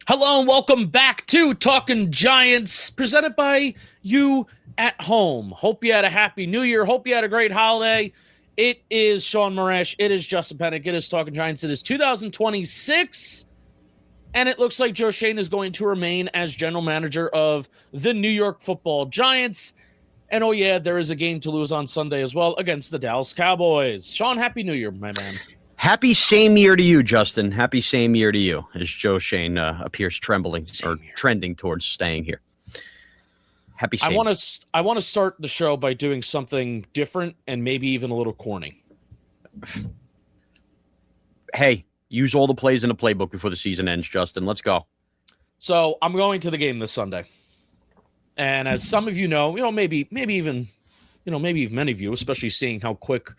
Hello and welcome back to Talking Giants, presented by you at home. Hope you had a happy new year. Hope you had a great holiday. It is Shaun Marash. It is Justin Pennick. It is Talking Giants. It is 2026. And it looks like Joe Schoen is going to remain as general manager of the New York Football Giants. And oh yeah, there is a game to lose on Sunday as well against the Dallas Cowboys. Shaun, happy new year, my man. Happy same year to you, Justin. Happy same year to you, as Joe Schoen appears trending towards staying here. Happy same year. I want to start the show by doing something different and maybe even a little corny. Hey, use all the plays in the playbook before the season ends, Justin. Let's go. So I'm going to the game this Sunday. And as some of you know, maybe even many of you, especially seeing how quick,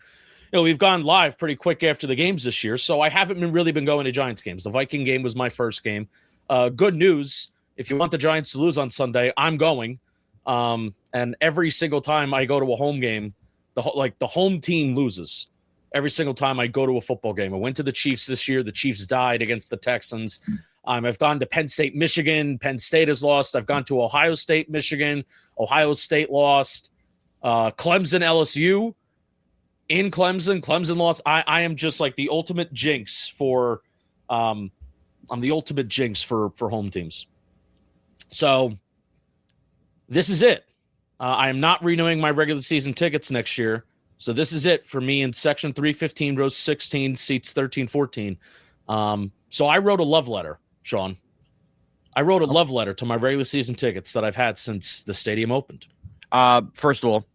we've gone live pretty quick after the games this year. So I haven't really been going to Giants games. The Viking game was my first game. Good news. If you want the Giants to lose on Sunday, I'm going. And every single time I go to a home game, the home team loses. Every single time I go to a football game. I went to the Chiefs this year. The Chiefs died against the Texans. I've gone to Penn State, Michigan. Penn State has lost. I've gone to Ohio State, Michigan. Ohio State lost. Clemson, LSU. In Clemson lost. I am just like the ultimate jinx for I'm the ultimate jinx for home teams. So this is it. I am not renewing my regular season tickets next year. So this is it for me in section 315, row 16, seats 13, 14. So I wrote a love letter, Shaun. I wrote a love letter to my regular season tickets that I've had since the stadium opened. First of all,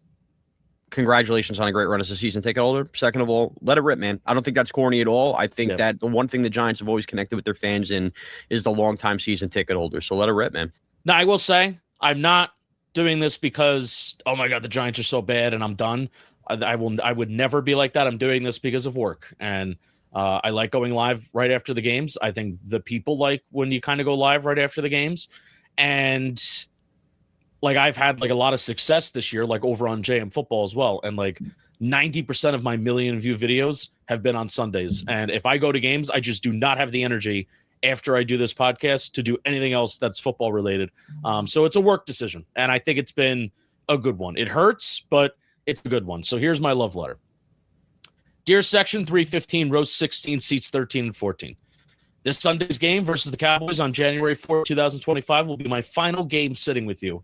congratulations on a great run as a season ticket holder. Second of all, let it rip, man. I don't think that's corny at all. I think that the one thing the Giants have always connected with their fans in is the longtime season ticket holder. So let it rip, man. Now, I will say I'm not doing this because, oh my God, the Giants are so bad and I'm done. I would never be like that. I'm doing this because of work. And I like going live right after the games. I think the people like when you kind of go live right after the games. And like I've had like a lot of success this year, like over on JM Football as well. And like 90% of my million view videos have been on Sundays. And if I go to games, I just do not have the energy after I do this podcast to do anything else that's football related. So it's a work decision. And I think it's been a good one. It hurts, but it's a good one. So here's my love letter. Dear Section 315, row 16, seats 13 and 14. This Sunday's game versus the Cowboys on January 4th, 2025 will be my final game sitting with you.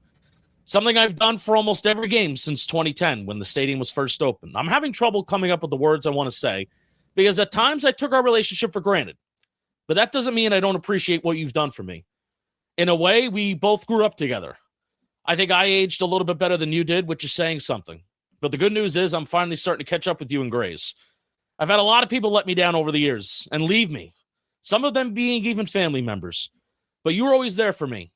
Something I've done for almost every game since 2010 when the stadium was first opened. I'm having trouble coming up with the words I want to say because at times I took our relationship for granted. But that doesn't mean I don't appreciate what you've done for me. In a way, we both grew up together. I think I aged a little bit better than you did, which is saying something. But the good news is I'm finally starting to catch up with you in grays. I've had a lot of people let me down over the years and leave me, some of them being even family members. But you were always there for me.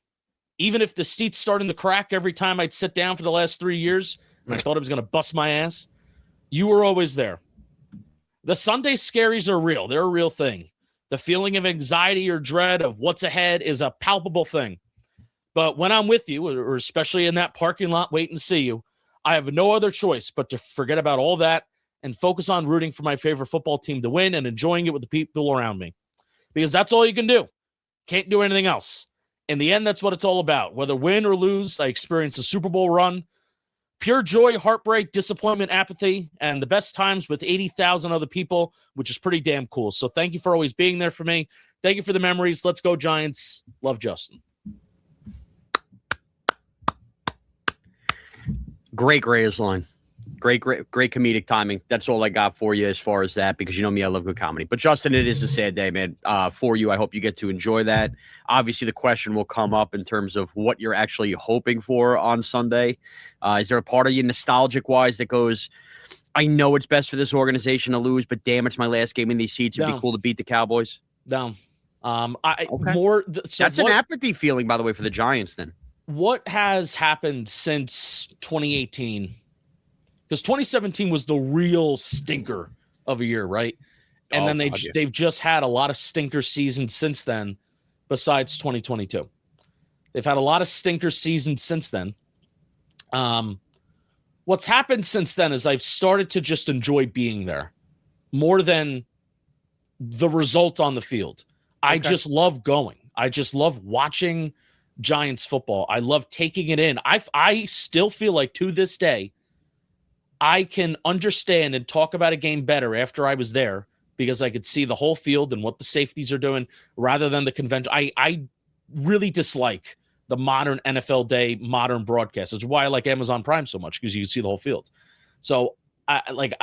Even if the seats started to crack every time I'd sit down for the last 3 years, and I thought I was going to bust my ass, you were always there. The Sunday scaries are real. They're a real thing. The feeling of anxiety or dread of what's ahead is a palpable thing. But when I'm with you, or especially in that parking lot waiting to see you, I have no other choice but to forget about all that and focus on rooting for my favorite football team to win and enjoying it with the people around me. Because that's all you can do. Can't do anything else. In the end, that's what it's all about. Whether win or lose, I experienced a Super Bowl run, pure joy, heartbreak, disappointment, apathy, and the best times with 80,000 other people, which is pretty damn cool. So thank you for always being there for me. Thank you for the memories. Let's go, Giants. Love, Justin. Great Grays line. Great comedic timing. That's all I got for you as far as that, because you know me, I love good comedy. But Justin, it is a sad day, man, for you. I hope you get to enjoy that. Obviously, the question will come up in terms of what you're actually hoping for on Sunday. Is there a part of you nostalgic-wise that goes, I know it's best for this organization to lose, but damn, it's my last game in these seats. It'd be cool to beat the Cowboys. Down. Okay. That's an apathy feeling, by the way, for the Giants then. What has happened since 2018? Because 2017 was the real stinker of a year, right? And then they've just had a lot of stinker seasons since then, besides 2022. They've had a lot of stinker seasons since then. What's happened since then is I've started to just enjoy being there more than the result on the field. I just love going. I just love watching Giants football. I love taking it in. I still feel like to this day, I can understand and talk about a game better after I was there because I could see the whole field and what the safeties are doing rather than the convention. I really dislike the modern NFL day, modern broadcast. It's why I like Amazon Prime so much because you can see the whole field. So and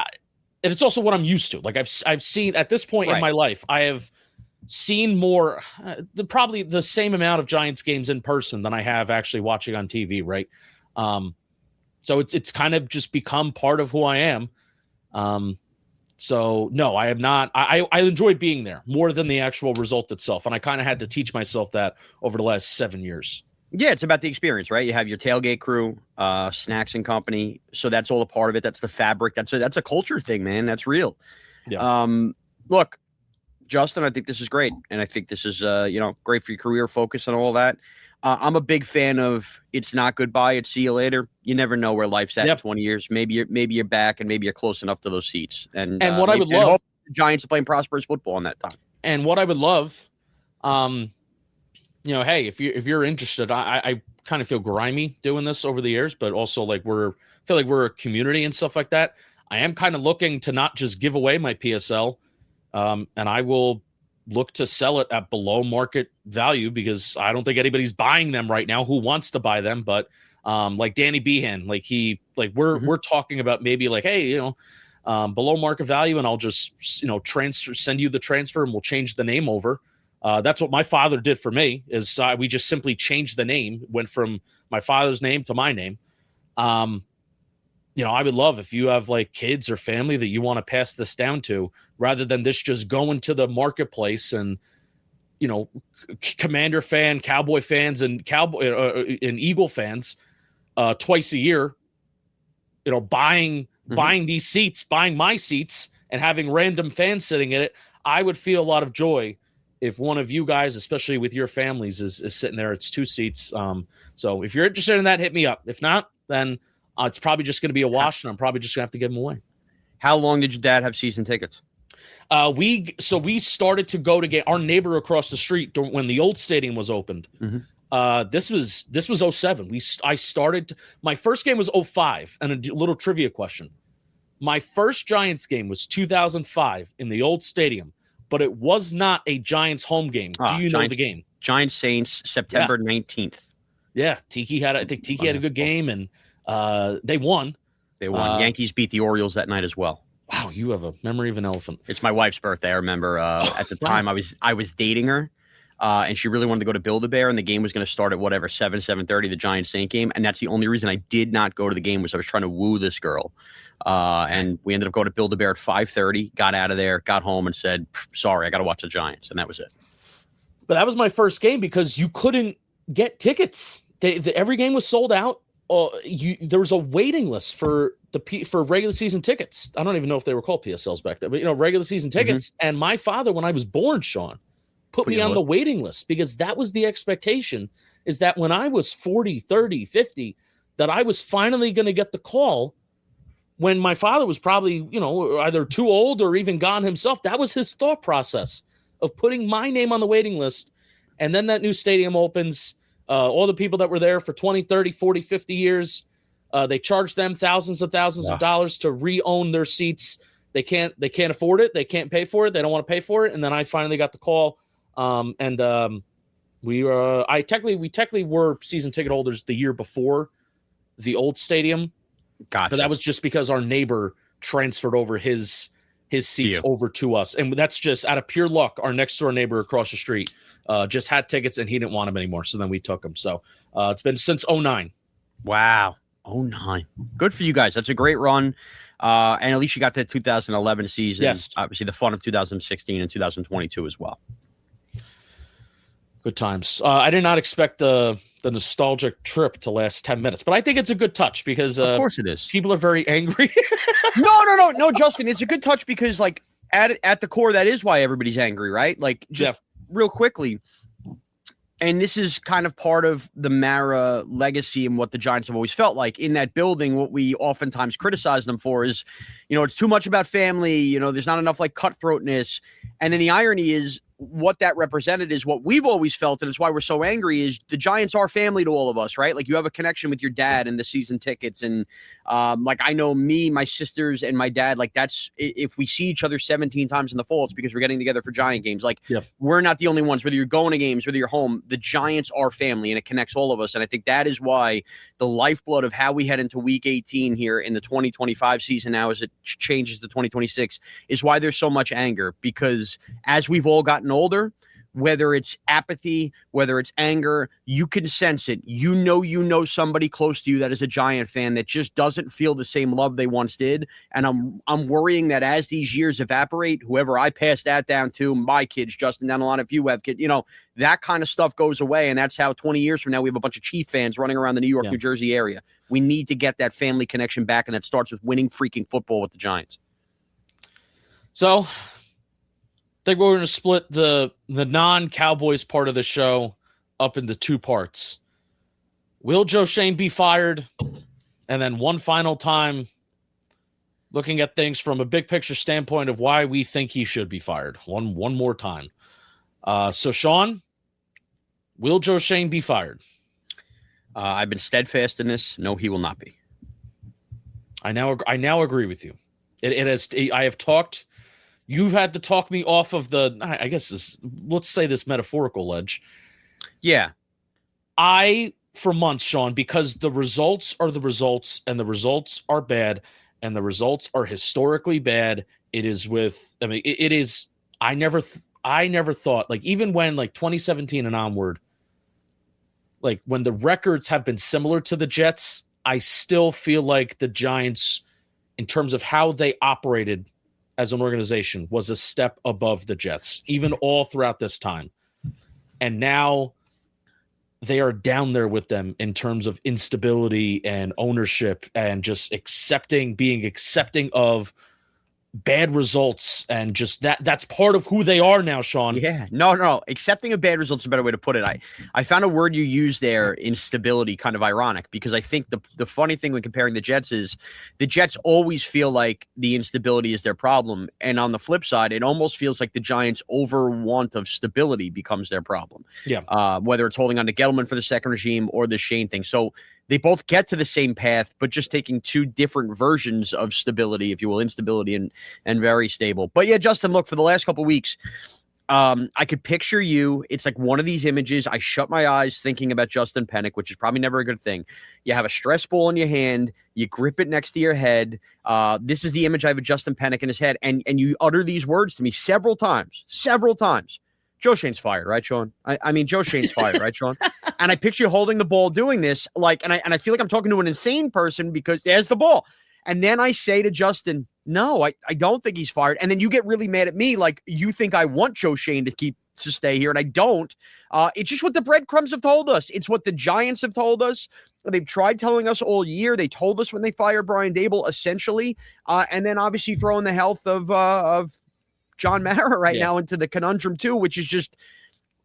it's also what I'm used to. Like I've seen at this point in my life, I have seen more, probably the same amount of Giants games in person than I have actually watching on TV. Right. So it's kind of just become part of who I am. So no, I am not. I enjoy being there more than the actual result itself. And I kind of had to teach myself that over the last 7 years. Yeah, it's about the experience, right? You have your tailgate crew, snacks and company. So that's all a part of it. That's the fabric. That's a culture thing, man. That's real. Yeah. Look, Justin, I think this is great. And I think this is, great for your career focus and all that. I'm a big fan of it's not goodbye, it's see you later. You never know where life's at in 20 years. Maybe you're back and maybe you're close enough to those seats. And what I would love, the Giants are playing prosperous football in that time. And what I would love, hey, if you're interested, I kind of feel grimy doing this over the years, but also like feel like we're a community and stuff like that. I am kind of looking to not just give away my PSL, and I will look to sell it at below market value because I don't think anybody's buying them right now who wants to buy them. But like Danny Behan, we're talking about maybe like, hey, below market value, and I'll just send you the transfer and we'll change the name over. That's what my father did for me. Is we just simply changed the name, went from my father's name to my name. I would love if you have like kids or family that you want to pass this down to, rather than this just going to the marketplace and, Commander fan, Cowboy fans, and and Eagle fans twice a year, buying these seats, buying my seats, and having random fans sitting in it. I would feel a lot of joy if one of you guys, especially with your families, is sitting there. It's 2 seats. So if you're interested in that, hit me up. If not, then it's probably just going to be a wash, and I'm probably just going to have to give them away. How long did your dad have season tickets? We started to go to get our neighbor across the street when the old stadium was opened. Mm-hmm. This was 07. I started. My first game was 05. And a little trivia question: my first Giants game was 2005 in the old stadium, but it was not a Giants home game. Do you know the game? Giants Saints, September 19th. Yeah, Tiki had a good game, and they won. Yankees beat the Orioles that night as well. Wow, you have a memory of an elephant. It's my wife's birthday. I remember at the time I was dating her, and she really wanted to go to Build-A-Bear, and the game was going to start at 7:30, the Giants-Saint game, and that's the only reason I did not go to the game was I was trying to woo this girl. And we ended up going to Build-A-Bear at 5:30, got out of there, got home, and said, sorry, I got to watch the Giants, and that was it. But that was my first game because you couldn't get tickets. Every game was sold out. There was a waiting list for regular season tickets. I don't even know if they were called PSLs back then, but regular season tickets. Mm-hmm. And my father, when I was born, Shaun, put me on the waiting list because that was the expectation, is that when I was 40, 30, 50, that I was finally going to get the call when my father was probably, either too old or even gone himself. That was his thought process of putting my name on the waiting list. And then that new stadium opens. All the people that were there for 20, 30, 40, 50 years, they charge them thousands of dollars to re-own their seats. They can't afford it. They can't pay for it. They don't want to pay for it. And then I finally got the call. We technically were season ticket holders the year before the old stadium. Gotcha. But that was just because our neighbor transferred over his seats over to us. And that's just out of pure luck. Our next door neighbor across the street just had tickets and he didn't want them anymore. So then we took them. So it's been since 09. Wow. 09. Good for you guys. That's a great run. And at least you got the 2011 season. Yes. Obviously the fun of 2016 and 2022 as well. Good times. I did not expect the nostalgic trip to last 10 minutes, but I think it's a good touch because of course it is. People are very angry. No, Justin, it's a good touch because like at the core, that is why everybody's angry, right? Like just real quickly. And this is kind of part of the Mara legacy and what the Giants have always felt like in that building. What we oftentimes criticize them for is, it's too much about family. There's not enough like cutthroatness. And then the irony is what that represented is what we've always felt, and it's why we're so angry, is the Giants are family to all of us, right? Like, you have a connection with your dad and the season tickets, and like, I know me, my sisters, and my dad, like, that's, if we see each other 17 times in the fall, it's because we're getting together for Giant games. Like, we're not the only ones, whether you're going to games, whether you're home, the Giants are family, and it connects all of us. And I think that is why the lifeblood of how we head into week 18 here in the 2025 season now, as it changes to 2026, is why there's so much anger, because as we've all gotten older, whether it's apathy, whether it's anger, you can sense it. You know somebody close to you that is a Giant fan that just doesn't feel the same love they once did. And I'm worrying that as these years evaporate, whoever I pass that down to, my kids, Justin, down the line, if you have kids, that kind of stuff goes away. And that's how 20 years from now, we have a bunch of Chief fans running around the New York, New Jersey area. We need to get that family connection back. And that starts with winning freaking football with the Giants. So I think we're going to split the non-Cowboys part of the show up into two parts. Will Joe Schoen be fired? And then one final time, looking at things from a big picture standpoint of why we think he should be fired. One more time. So, Shaun, will Joe Schoen be fired? I've been steadfast in this. No, he will not be. I now agree with you. I have talked. You've had to talk me off of I guess let's say this metaphorical ledge. Yeah. For months, Shaun, because the results are the results, and the results are bad, and the results are historically bad. It is I never thought, like, even when, like, 2017 and onward, like, when the records have been similar to the Jets, I still feel like the Giants, in terms of how they operated as an organization, was a step above the Jets, even all throughout this time. And now they are down there with them in terms of instability and ownership and just being accepting of bad results, and just that's part of who they are now, Shaun. Yeah, no. Accepting of bad results is a better way to put it. I found a word you used there, instability, kind of ironic, because I think the funny thing when comparing the Jets is the Jets always feel like the instability is their problem. And on the flip side, it almost feels like the Giants' over want of stability becomes their problem. Yeah. Whether it's holding on to Gettleman for the second regime or the Schoen thing. So they both get to the same path, but just taking two different versions of stability, if you will, instability and very stable. But yeah, Justin, look, for the last couple of weeks, I could picture you. It's like one of these images. I shut my eyes thinking about Justin Pennick, which is probably never a good thing. You have a stress ball in your hand. You grip it next to your head. This is the image I have of Justin Pennick in his head. And you utter these words to me several times. Joe Schoen's fired, right, Shaun? I mean, Joe Schoen's fired, right, Shaun? And I picture you holding the ball doing this, like, and I feel like I'm talking to an insane person because there's the ball. And then I say to Justin, no, I don't think he's fired. And then you get really mad at me, like, you think I want Joe Schoen to stay here, and I don't. It's just what the breadcrumbs have told us. It's what the Giants have told us. They've tried telling us all year. They told us when they fired Brian Daboll, essentially. And then obviously throwing the health of John Mara now into the conundrum too, which is just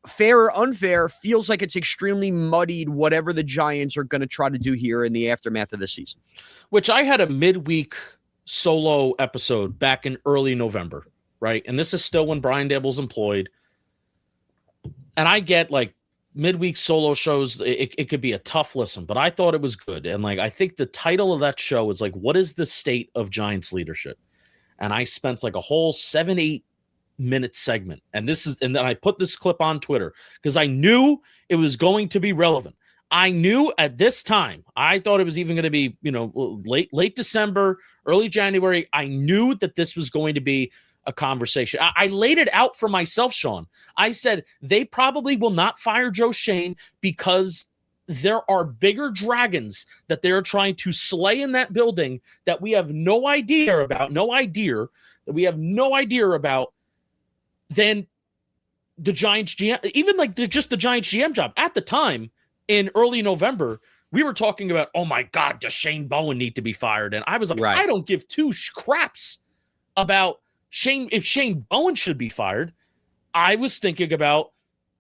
fair or unfair, feels like it's extremely muddied whatever the Giants are going to try to do here in the aftermath of the season. Which I had a midweek solo episode back in early November, right? And this is still when Brian Daboll's employed. And I get, like, midweek solo shows, it could be a tough listen, but I thought it was good. And, like, I think the title of that show is, like, what is the state of Giants leadership? And I spent like a whole 7-8 minute segment. And then I put this clip on Twitter because I knew it was going to be relevant. I knew at this time, I thought it was even going to be, late December, early January. I knew that this was going to be a conversation. I laid it out for myself, Shaun. I said, they probably will not fire Joe Schoen because there are bigger dragons that they're trying to slay in that building that we have no idea about than the Giants GM, even like just the Giants GM job. At the time, in early November, we were talking about, oh my God, does Shane Bowen need to be fired? And I was like, I don't give two craps about if Shane Bowen should be fired. I was thinking about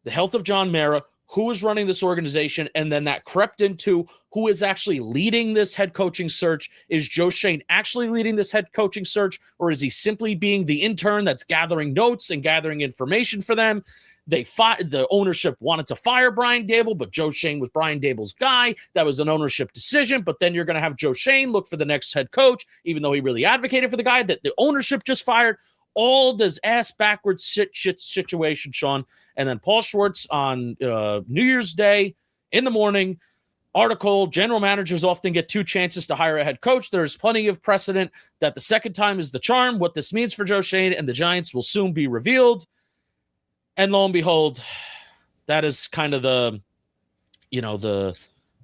the health of John Mara, who is running this organization, and then that crept into who is actually leading this head coaching search. Is Joe Schoen actually leading this head coaching search, or is he simply being the intern that's gathering notes and gathering information for them? The ownership wanted to fire Brian Daboll, but Joe Schoen was Brian Daboll's guy. That was an ownership decision, but then you're going to have Joe Schoen look for the next head coach, even though he really advocated for the guy that the ownership just fired. All this ass backwards shit situation, Shaun. And then Paul Schwartz on New Year's Day in the morning, article, general managers often get 2 chances to hire a head coach. There's plenty of precedent that the second time is the charm. What this means for Joe Schoen and the Giants will soon be revealed. And lo and behold, that is kind of the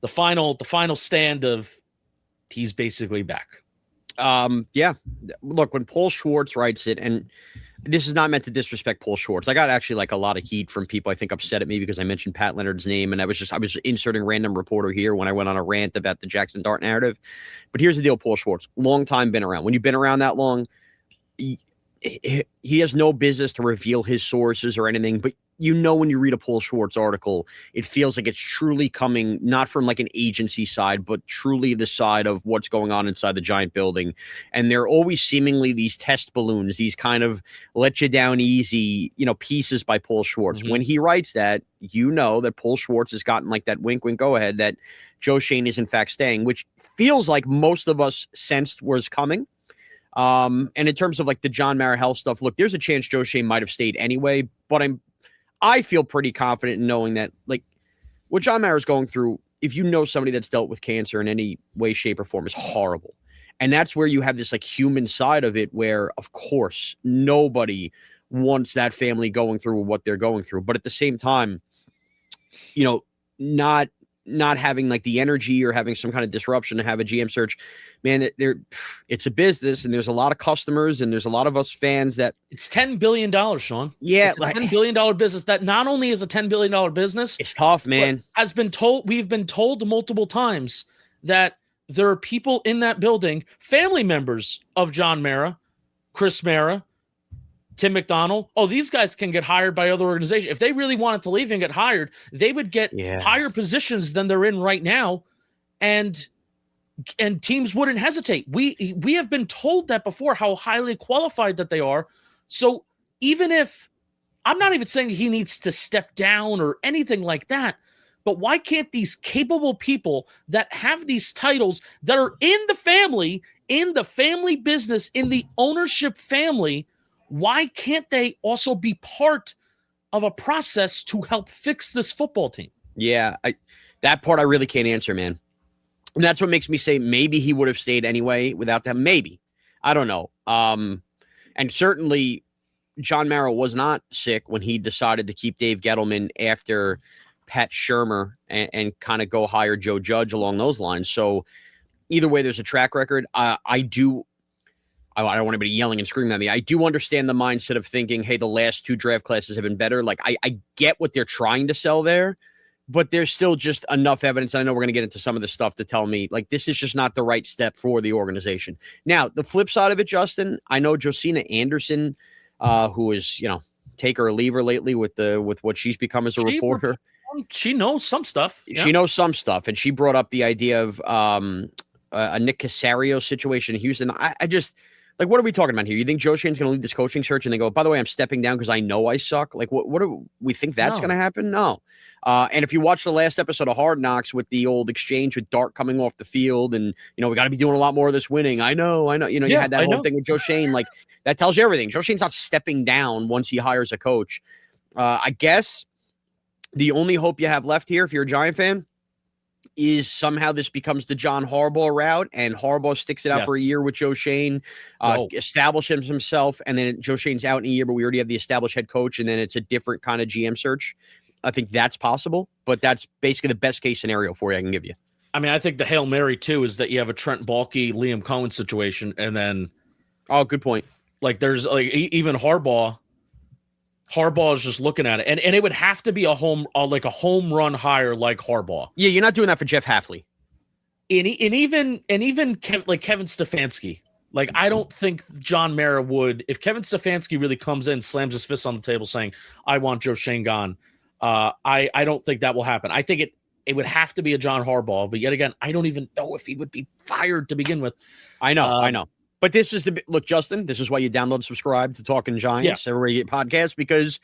final stand of he's basically back. Yeah. Look, when Paul Schwartz writes it, and this is not meant to disrespect Paul Schwartz. I got actually like a lot of heat from people, I think, upset at me because I mentioned Pat Leonard's name, and I was inserting random reporter here when I went on a rant about the Jackson Dart narrative. But here's the deal, Paul Schwartz, long time been around. When you've been around that long, he has no business to reveal his sources or anything, but when you read a Paul Schwartz article, it feels like it's truly coming not from like an agency side, but truly the side of what's going on inside the Giant building. And they're always seemingly these test balloons, these kind of let you down easy, pieces by Paul Schwartz. Mm-hmm. When he writes that, that Paul Schwartz has gotten like that wink, wink, go ahead that Joe Schoen is in fact staying, which feels like most of us sensed was coming. And in terms of like the John Mara health stuff, look, there's a chance Joe Schoen might have stayed anyway, but I feel pretty confident in knowing that like what John Mara is going through, if you know somebody that's dealt with cancer in any way, shape, or form, is horrible. And that's where you have this like human side of it where, of course, nobody wants that family going through what they're going through. But at the same time, not having like the energy or having some kind of disruption to have a GM search, man, it's a business and there's a lot of customers and there's a lot of us fans that it's $10 billion, Shaun. Yeah. It's a $10 billion business that not only is a $10 billion business, it's tough, man. We've been told multiple times that there are people in that building, family members of John Mara, Chris Mara, Tim McDonald. Oh, these guys can get hired by other organizations. If they really wanted to leave and get hired, they would get higher positions than they're in right now. And teams wouldn't hesitate. We have been told that before, how highly qualified that they are. So even if I'm not even saying he needs to step down or anything like that, but why can't these capable people that have these titles that are in the family business, in the ownership family, why can't they also be part of a process to help fix this football team? Yeah, that part I really can't answer, man. And that's what makes me say maybe he would have stayed anyway without them. Maybe. I don't know. And certainly John Mara was not sick when he decided to keep Dave Gettleman after Pat Shurmur and kind of go hire Joe Judge along those lines. So either way, there's a track record. I don't want anybody yelling and screaming at me. I do understand the mindset of thinking, hey, the last 2 draft classes have been better. Like I get what they're trying to sell there, but there's still just enough evidence. I know we're going to get into some of this stuff to tell me like this is just not the right step for the organization. Now, the flip side of it, Justin, I know Josina Anderson, who is, take her or leave her lately with what she's become as a reporter. She knows some stuff. Yeah. She knows some stuff. And she brought up the idea of a Nick Casario situation in Houston. I just, like, what are we talking about here? You think Joe Schoen's going to lead this coaching search and they go, by the way, I'm stepping down because I know I suck? Like, what do we think that's going to happen? No. And if you watch the last episode of Hard Knocks with the old exchange with Dart coming off the field and, we got to be doing a lot more of this winning. I know. You had that whole thing with Joe Schoen. Like, that tells you everything. Joe Schoen's not stepping down once he hires a coach. I guess the only hope you have left here, if you're a Giant fan, is somehow this becomes the John Harbaugh route and Harbaugh sticks it out for a year with Joe Schoen, establishes himself, and then Joe Schoen's out in a year, but we already have the established head coach, and then it's a different kind of GM search. I think that's possible, but that's basically the best case scenario for you I can give you. I mean, I think the Hail Mary, too, is that you have a Trent Baalke, Liam Cohen situation, and then... Oh, good point. Like, there's, like, even Harbaugh is just looking at it, and it would have to be a home run hire like Harbaugh. Yeah, you're not doing that for Jeff Hafley. And even Kevin Stefanski. Like, I don't think John Mara would, if Kevin Stefanski really comes in, slams his fist on the table saying, I want Joe Schoen gone. I don't think that will happen. I think it would have to be a John Harbaugh, but yet again, I don't even know if he would be fired to begin with. I know. But this is look, Justin, this is why you download and subscribe to Talking Giants, everywhere you get podcasts, because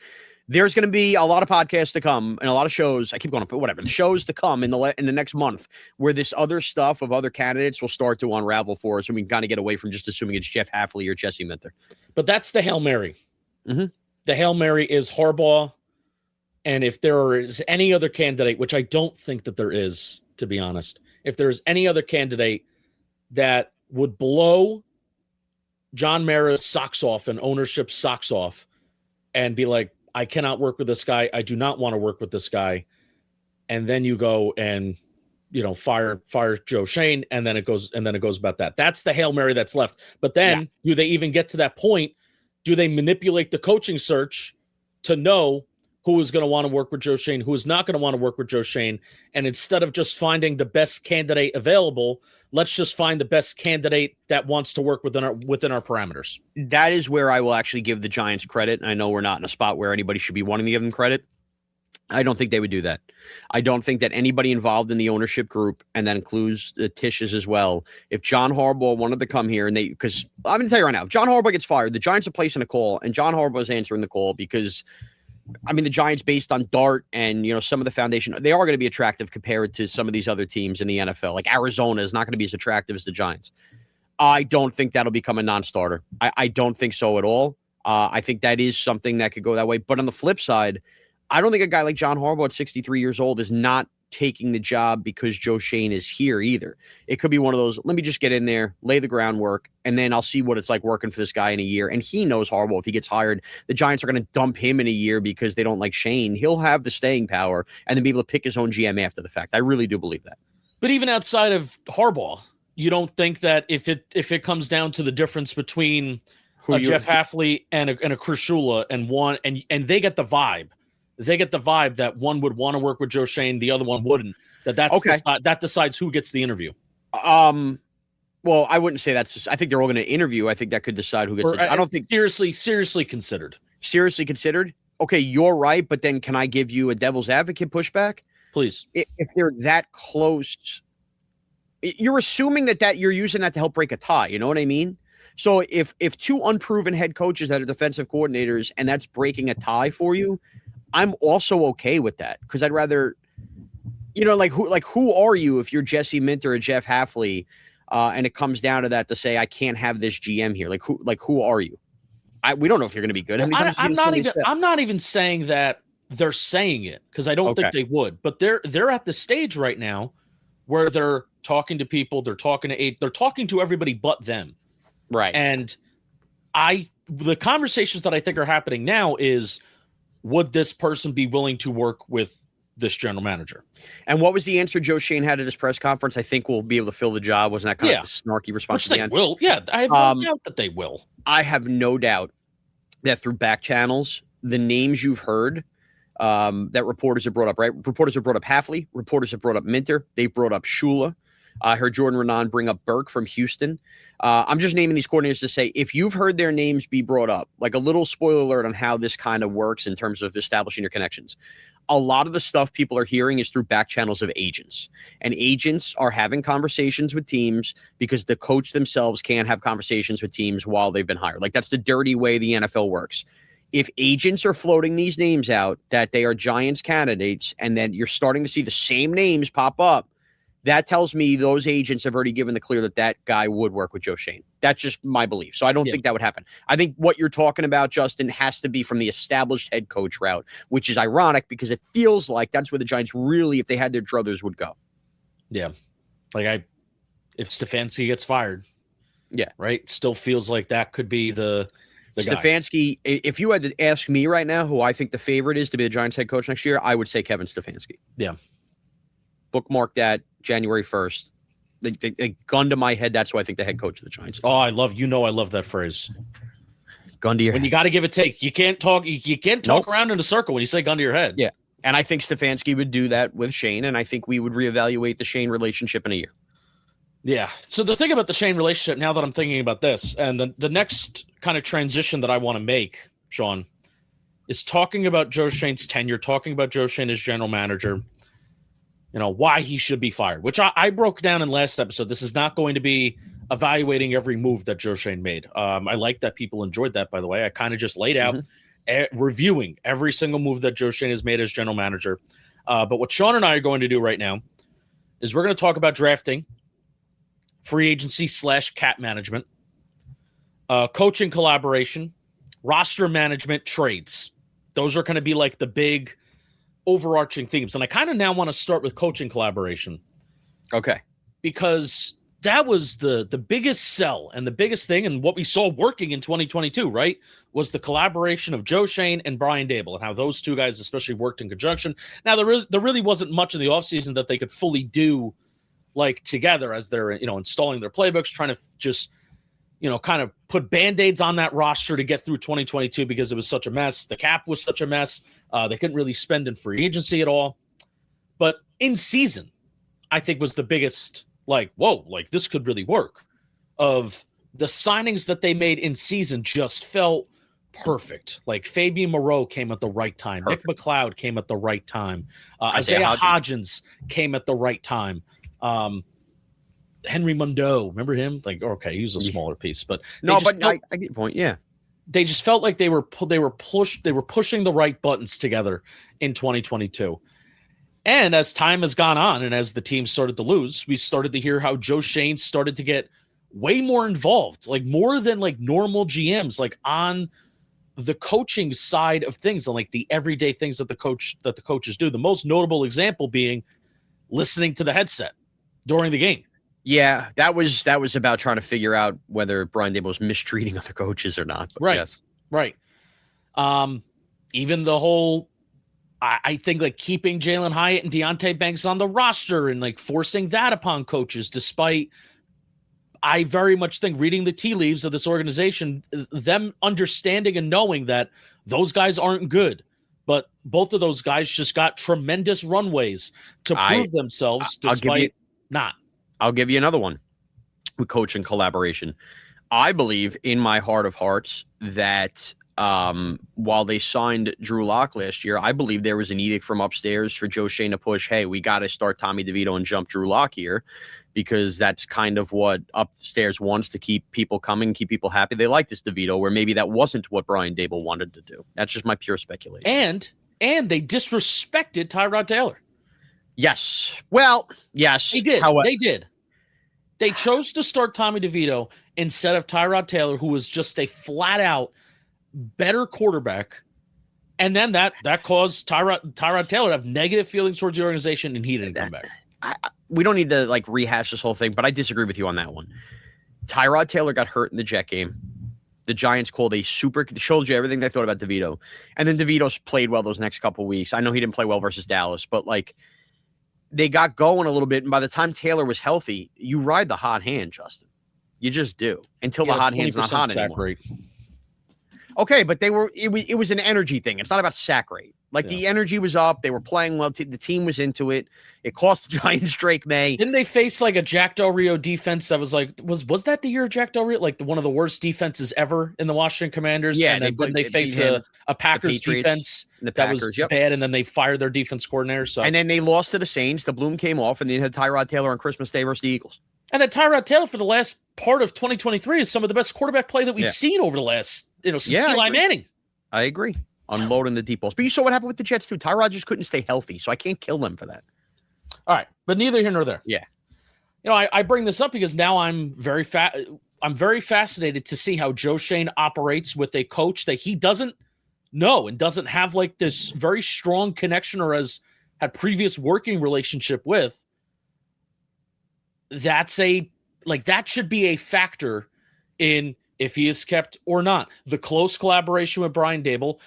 there's going to be a lot of podcasts to come and a lot of shows. I keep going, but whatever, the shows to come in the next month where this other stuff of other candidates will start to unravel for us, and we can kind of get away from just assuming it's Jeff Hafley or Jesse Minter. But that's the Hail Mary. Mm-hmm. The Hail Mary is Harbaugh. And if there is any other candidate, which I don't think that there is, to be honest, if there's any other candidate that would blow John Mara's socks off and ownership socks off and be like, I cannot work with this guy. I do not want to work with this guy. And then you go and, fire Joe Schoen. And then it goes about that. That's the Hail Mary that's left. But then do they even get to that point? Do they manipulate the coaching search to know who is going to want to work with Joe Schoen, who is not going to want to work with Joe Schoen? And instead of just finding the best candidate available, let's just find the best candidate that wants to work within our parameters. That is where I will actually give the Giants credit. I know we're not in a spot where anybody should be wanting to give them credit. I don't think they would do that. I don't think that anybody involved in the ownership group, and that includes the Tisches as well, if John Harbaugh wanted to come here and because I'm going to tell you right now, if John Harbaugh gets fired, the Giants are placing a call, and John Harbaugh is answering the call because the Giants, based on Dart and, some of the foundation, they are going to be attractive compared to some of these other teams in the NFL. Like Arizona is not going to be as attractive as the Giants. I don't think that'll become a non-starter. I don't think so at all. I think that is something that could go that way. But on the flip side, I don't think a guy like John Harbaugh at 63 years old is not taking the job because Joe Schoen is here either. It could be one of those, let me just get in there, lay the groundwork, and then I'll see what it's like working for this guy in a year. And he knows Harbaugh, if he gets hired, the Giants are going to dump him in a year because they don't like Schoen. He'll have the staying power and then be able to pick his own GM after the fact. I really do believe that. But even outside of Harbaugh, you don't think that if it comes down to the difference between Jeff Hafley and a Chris Shula and they get the vibe. They get the vibe that one would want to work with Joe Schoen, the other one wouldn't. That decides who gets the interview. Well, I wouldn't say that's. I think they're all going to interview. I think that could decide who gets. I don't think seriously considered. Seriously considered. Okay, you're right, but then can I give you a devil's advocate pushback? Please. If they're that close, you're assuming that you're using that to help break a tie. You know what I mean? So if two unproven head coaches that are defensive coordinators and that's breaking a tie for you, I'm also okay with that because I'd rather, who are you if you're Jesse Minter or Jeff Hafley, and it comes down to that to say I can't have this GM here. Who are you? We don't know if you're going to be good. I'm not even saying that they're saying it because I don't think they would. But they're at the stage right now where they're talking to people, they're talking to everybody but them, right? And the conversations that I think are happening now is, would this person be willing to work with this general manager? And what was the answer Joe Schoen had at his press conference? I think we'll be able to fill the job. Wasn't that kind of the snarky response? Which they will. Yeah, I have no doubt that they will. I have no doubt that through back channels, the names you've heard that reporters have brought up, right? Reporters have brought up Hafley. Reporters have brought up Minter. They've brought up Shula. I heard Jordan Renan bring up Burke from Houston. I'm just naming these coordinators to say, if you've heard their names be brought up, like a little spoiler alert on how this kind of works in terms of establishing your connections. A lot of the stuff people are hearing is through back channels of agents, and agents are having conversations with teams because the coach themselves can't have conversations with teams while they've been hired. Like that's the dirty way the NFL works. If agents are floating these names out that they are Giants candidates, and then you're starting to see the same names pop up, that tells me those agents have already given the clear that guy would work with Joe Schoen. That's just my belief. So I don't think that would happen. I think what you're talking about, Justin, has to be from the established head coach route, which is ironic because it feels like that's where the Giants really, if they had their druthers, would go. Yeah. If Stefanski gets fired. Yeah. Right. Still feels like that could be the Stefanski. Guy. If you had to ask me right now who I think the favorite is to be the Giants head coach next year, I would say Kevin Stefanski. Yeah. Bookmark that January 1st. They gun to my head. That's who I think the head coach of the Giants is. Oh, I love that phrase. Gun to your head. When you got to give a take. You can't talk around in a circle when you say gun to your head. Yeah. And I think Stefanski would do that with Schoen, and I think we would reevaluate the Schoen relationship in a year. Yeah. So the thing about the Schoen relationship, now that I'm thinking about this, and the next kind of transition that I want to make, Shaun, is talking about Joe Schoen's tenure, talking about Joe Schoen as general manager, why he should be fired, which I broke down in last episode. This is not going to be evaluating every move that Joe Schoen made. I like that people enjoyed that, by the way. I kind of just laid out reviewing every single move that Joe Schoen has made as general manager. But what Shaun and I are going to do right now is we're going to talk about drafting, free agency / cap management, coaching collaboration, roster management, trades. Those are going to be like the big overarching themes. And I kind of now want to start with coaching collaboration. Okay. Because that was the biggest sell and the biggest thing, and what we saw working in 2022, right, was the collaboration of Joe Schoen and Brian Daboll, and how those two guys especially worked in conjunction. Now, there really wasn't much in the offseason that they could fully do like together as they're installing their playbooks, trying to just kind of put Band-Aids on that roster to get through 2022 because it was such a mess. The cap was such a mess. They couldn't really spend in free agency at all. But in season, I think was the biggest, this could really work. Of the signings that they made in season just felt perfect. Like Fabian Moreau came at the right time. Perfect. Nick McLeod came at the right time. Isaiah Hodgins came at the right time. Henry Mondeau, remember him? He was a smaller piece, but I get your point. Yeah, they just felt like they were pushing the right buttons together in 2022. And as time has gone on, and as the team started to lose, we started to hear how Joe Schoen started to get way more involved, more than normal GMs, on the coaching side of things and the everyday things that the coaches do. The most notable example being listening to the headset during the game. Yeah, that was about trying to figure out whether Brian Daboll was mistreating other coaches or not. But right, yes. Right. Even the whole, I think keeping Jalen Hyatt and Deontay Banks on the roster and forcing that upon coaches, despite I very much think reading the tea leaves of this organization, them understanding and knowing that those guys aren't good. But both of those guys just got tremendous runways to prove themselves despite not. I'll give you another one with coaching collaboration. I believe in my heart of hearts that while they signed Drew Lock last year, I believe there was an edict from upstairs for Joe Schoen to push, hey, we got to start Tommy DeVito and jump Drew Lock here, because that's kind of what upstairs wants to keep people coming, keep people happy. They like this DeVito, where maybe that wasn't what Brian Daboll wanted to do. That's just my pure speculation. And they disrespected Tyrod Taylor. Yes. Well, yes. They did. They did. They chose to start Tommy DeVito instead of Tyrod Taylor, who was just a flat-out better quarterback. And then that caused Tyrod Taylor to have negative feelings towards the organization, and he didn't come back. We don't need to rehash this whole thing, but I disagree with you on that one. Tyrod Taylor got hurt in the Jet game. The Giants showed you everything they thought about DeVito. And then DeVito's played well those next couple of weeks. I know he didn't play well versus Dallas, but they got going a little bit, and by the time Taylor was healthy, you ride the hot hand, Justin. You just do until the hot hand's not hot anymore. Rate. Okay, but it was an energy thing. It's not about sack rate. The energy was up. They were playing well. The team was into it. It cost the Giants Drake May. Didn't they face a Jack Del Rio defense that was was that the year of Jack Del Rio? One of the worst defenses ever in the Washington Commanders? Yeah. And then they faced a Packers defense that was bad, and then they fired their defense coordinator. So. And then they lost to the Saints. The bloom came off, and they had Tyrod Taylor on Christmas Day versus the Eagles. And then Tyrod Taylor for the last part of 2023 is some of the best quarterback play that we've seen over the last, since Eli Manning. I agree. Unloading the deep balls. But you saw what happened with the Jets, too. Tyrod just couldn't stay healthy, so I can't kill them for that. All right, but neither here nor there. Yeah. I bring this up because now I'm very fascinated to see how Joe Schoen operates with a coach that he doesn't know and doesn't have this very strong connection or has had previous working relationship with. That should be a factor in if he is kept or not. The close collaboration with Brian Daboll,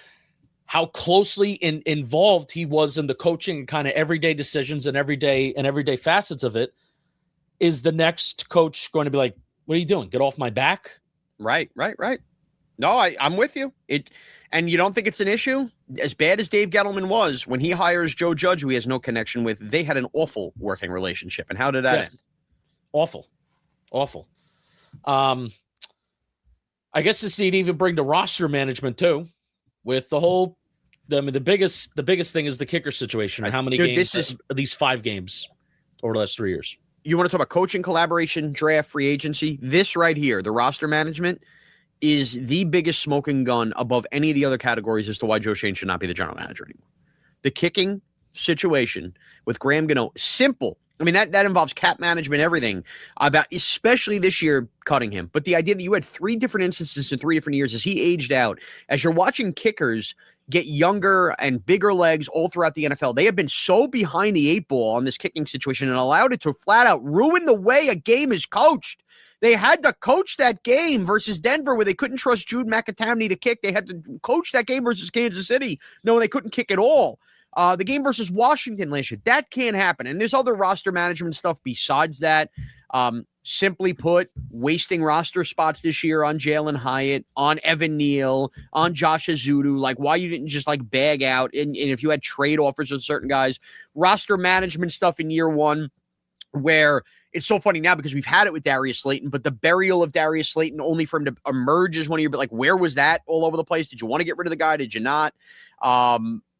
how closely involved he was in the coaching and kind of everyday decisions and everyday facets of it. Is the next coach going to be like, what are you doing? Get off my back? Right. No, I'm with you. And you don't think it's an issue? As bad as Dave Gettleman was, when he hires Joe Judge, who he has no connection with, they had an awful working relationship. And how did that end? Awful. I guess this need even bring to roster management too, with the whole the biggest thing is the kicker situation. And how many games? These 5 games over the last 3 years. You want to talk about coaching, collaboration, draft, free agency? This right here, the roster management, is the biggest smoking gun above any of the other categories as to why Joe Schoen should not be the general manager anymore. The kicking situation with Graham Gano, simple. I mean, that involves cap management, everything about, especially this year, cutting him. But the idea that you had 3 different instances in 3 different years as he aged out, as you're watching kickers get younger and bigger legs all throughout the NFL. They have been so behind the 8 ball on this kicking situation and allowed it to flat out ruin the way a game is coached. They had to coach that game versus Denver where they couldn't trust Jude McAtamney to kick. They had to coach that game versus Kansas City knowing they couldn't kick at all. The game versus Washington last year, that can't happen. And there's other roster management stuff besides that. Simply put, wasting roster spots this year on Jalen Hyatt, on Evan Neal, on Josh Azudu, like why you didn't just like bag out. And if you had trade offers with certain guys, roster management stuff in year 1, where it's so funny now because we've had it with Darius Slayton, but the burial of Darius Slayton only for him to emerge as one of your, but like, where was that all over the place? Did you want to get rid of the guy? Did you not?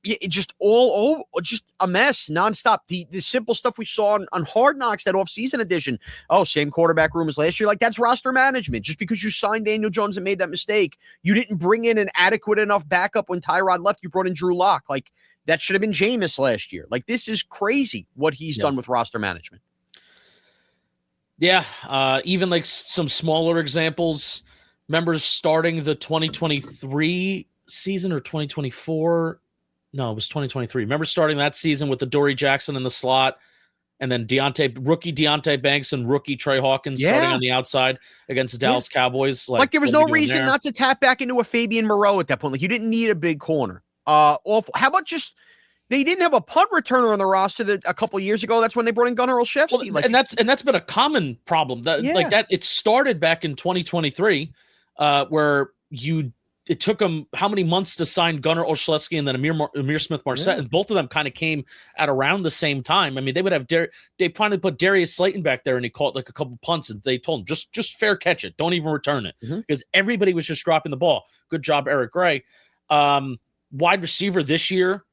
It just all over, just a mess nonstop. The simple stuff we saw on Hard Knocks, that offseason edition. Oh, same quarterback room as last year. Like, that's roster management. Just because you signed Daniel Jones and made that mistake, you didn't bring in an adequate enough backup when Tyrod left. You brought in Drew Lock. Like, that should have been Jameis last year. Like, this is crazy what he's done with roster management. Yeah. Even like some smaller examples. Remember starting the 2023 season or 2024? No, it was 2023. Remember starting that season with the Dory Jackson in the slot and then rookie Deontay Banks and rookie Trey Hawkins starting on the outside against the Dallas Cowboys. Like there was no reason not to tap back into a Fabian Moreau at that point. Like you didn't need a big corner. Awful. How about just they didn't have a punt returner on the roster a couple of years ago. That's when they brought in Gunnar Olszewski. Well, and that's been a common problem. Like that, it started back in 2023, where it took them how many months to sign Gunnar Olszewski and then Amir Smith-Marset, and both of them kind of came at around the same time. I mean, they would have they finally put Darius Slayton back there, and he caught like a couple punts, and they told him just fair catch it, don't even return it, because everybody was just dropping the ball. Good job, Eric Gray. Wide receiver this year,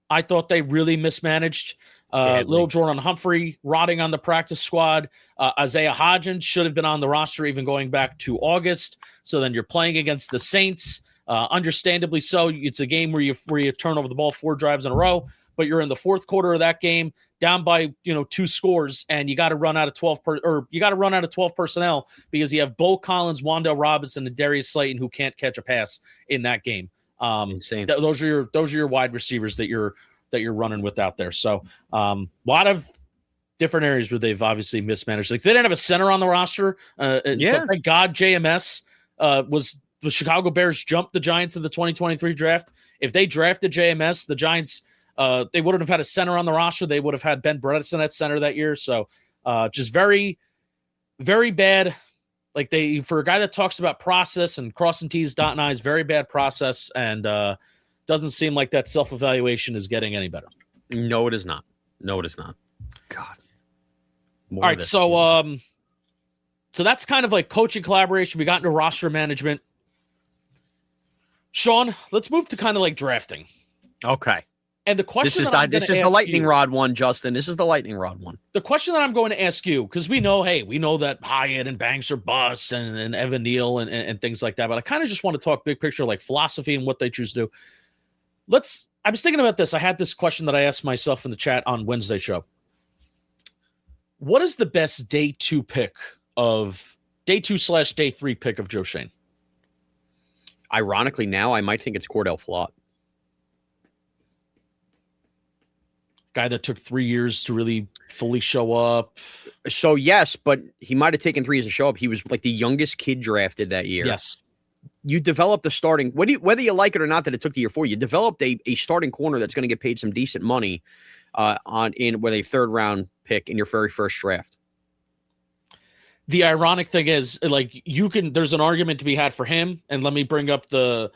I thought they really mismanaged. Lil Jordan Humphrey rotting on the practice squad. Isaiah Hodgins should have been on the roster even going back to August. So then you're playing against the Saints. Understandably so. It's a game where you turn over the ball 4 drives in a row, but you're in the 4th quarter of that game down by 2 scores, and you got to run out of 12 personnel because you have Bo Collins, Wan'Dale Robinson, and Darius Slayton who can't catch a pass in that game. Insane. Those are your wide receivers that you're running with out there. So a lot of different areas where they've obviously mismanaged. Like they didn't have a center on the roster. So thank God JMS was. The Chicago Bears jumped the Giants in the 2023 draft. If they drafted JMS, the Giants, they wouldn't have had a center on the roster. They would have had Ben Bredeson at center that year. So just very, very bad. Like for a guy that talks about process and crossing T's, dotting I's, very bad process. And doesn't seem like that self-evaluation is getting any better. No, it is not. God. All right. So that's kind of like coaching collaboration. We got into roster management. Shaun, let's move to kind of like drafting. Okay. And the question this is the lightning rod one, Justin. This is the lightning rod one. The question that I'm going to ask you, because we know that Hyatt and Banks are busts and Evan Neal and things like that, but I kind of just want to talk big picture, like philosophy and what they choose to do. I was thinking about this. I had this question that I asked myself in the chat on Wednesday show. What is the best day 2 pick of day 2/day 3 pick of Joe Schoen? Ironically, now I might think it's Cordell Flott. Guy that took 3 years to really fully show up. So, yes, but he might have taken 3 years to show up. He was like the youngest kid drafted that year. Yes. You developed a starting, whether you like it or not that it took the year 4, you developed a starting corner that's going to get paid some decent money with a 3rd round pick in your very first draft. The ironic thing is, like, there's an argument to be had for him, and let me bring up the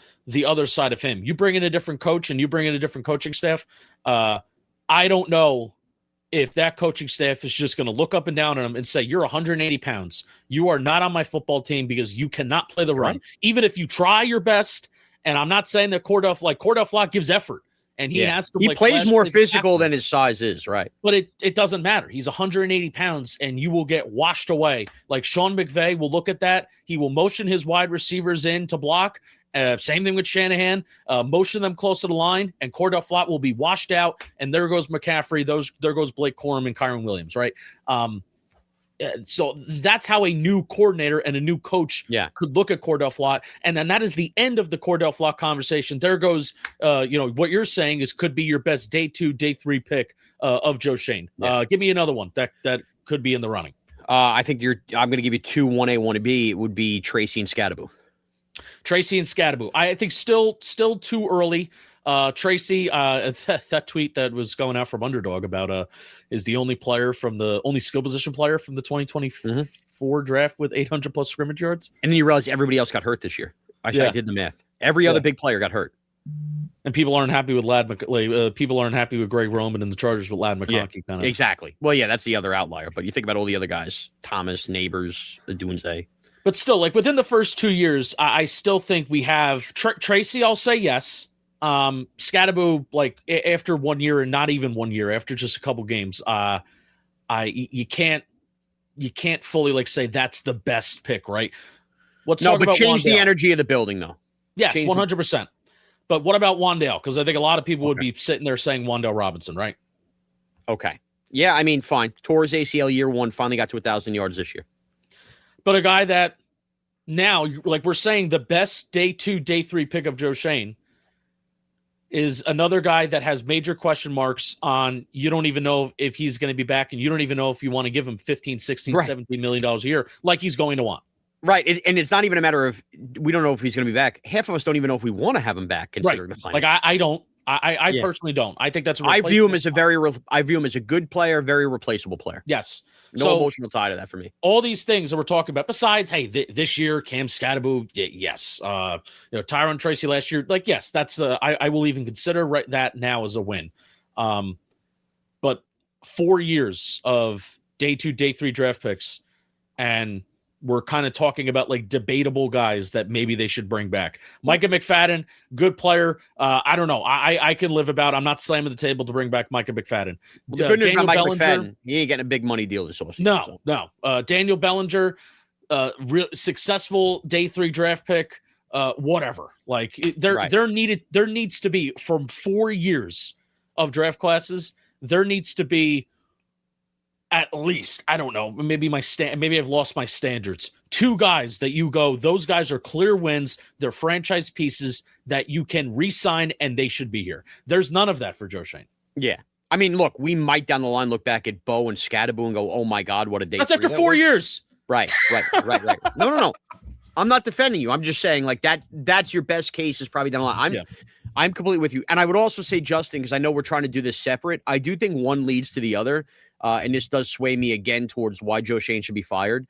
other side of him. You bring in a different coach and you bring in a different coaching staff. I don't know if that coaching staff is just going to look up and down at him and say, you're 180 pounds. You are not on my football team because you cannot play the run. Even if you try your best, and I'm not saying that Cordell Flott gives effort, and he has to. He like, plays flash more plays physical after. than his size is, right? But it doesn't matter. He's 180 pounds, and you will get washed away. Like Sean McVay will look at that. He will motion his wide receivers in to block. Same thing with Shanahan. Motion them close to the line, and Cordell Flott will be washed out. And there goes McCaffrey. There goes Blake Corum and Kyron Williams, right? So that's how a new coordinator and a new coach could look at Cordell Flott. And then that is the end of the Cordell Flott conversation. There goes, what you're saying is could be your best day 2, day 3 pick of Joe Schoen. Give me another one that could be in the running. I think I'm going to give you 2, 1A, 1B. It would be Tracy and Scadaboo. Tracy and Scadaboo. I think still too early. Tracy, that tweet that was going out from Underdog about is the only skill position player from the 2024 draft with 800 plus scrimmage yards. And then you realize everybody else got hurt this year. I did the math. Every other big player got hurt. And people aren't happy with people aren't happy with Greg Roman and the Chargers with Ladd McConkey. Kind of. Exactly. Well, that's the other outlier. But you think about all the other guys: Thomas, Neighbors, the Doomsday. But still, like within the first 2 years, I still think we have Tracy. I'll say yes. Scadaboo, like after 1 year and not even 1 year, after just a couple games, you can't fully like say that's the best pick, right? But change the energy of the building, though. Yes, 100%. But what about Wan'Dale? Because I think a lot of people would be sitting there saying Wan'Dale Robinson, right? Okay. Yeah, I mean, fine. Tore his ACL year 1, finally got to 1,000 yards this year. But a guy that now, like we're saying, the best day 2, day 3 pick of Joe Schoen is another guy that has major question marks on. You don't even know if he's going to be back, and you don't even know if you want to give him 15, 16, $17 million a year like he's going to want. Right. And it's not even a matter of we don't know if he's going to be back. Half of us don't even know if we want to have him back. Considering the finances. Like I don't. I personally don't. I think that's I view him as a good player, very replaceable player. Yes. No emotional tie to that for me. All these things that we're talking about, besides, hey, this year, Cam Scadaboo, yes. Tyron Tracy last year, like, yes, that's I will even consider that now as a win. But 4 years of day 2, day 3 draft picks, and we're kind of talking about like debatable guys that maybe they should bring back. Micah McFadden, good player. I don't know. I can live about. I'm not slamming the table to bring back Micah McFadden. Well, the good news about Micah McFadden, he ain't getting a big money deal this offseason. No. Daniel Bellinger, real successful day 3 draft pick. Whatever. Like there needs to be from 4 years of draft classes. There needs to be at least, I don't know, maybe I've lost my standards. 2 guys that you go, those guys are clear wins. They're franchise pieces that you can re-sign, and they should be here. There's none of that for Joe Schoen. Yeah. I mean, look, we might down the line look back at Bo and Scadaboo and go, oh my God, what a day. That's after 4 years. Right. No. I'm not defending you. I'm just saying like that's your best case is probably down the line. I'm completely with you. And I would also say, Justin, because I know we're trying to do this separate, I do think one leads to the other. And this does sway me again towards why Joe Schoen should be fired.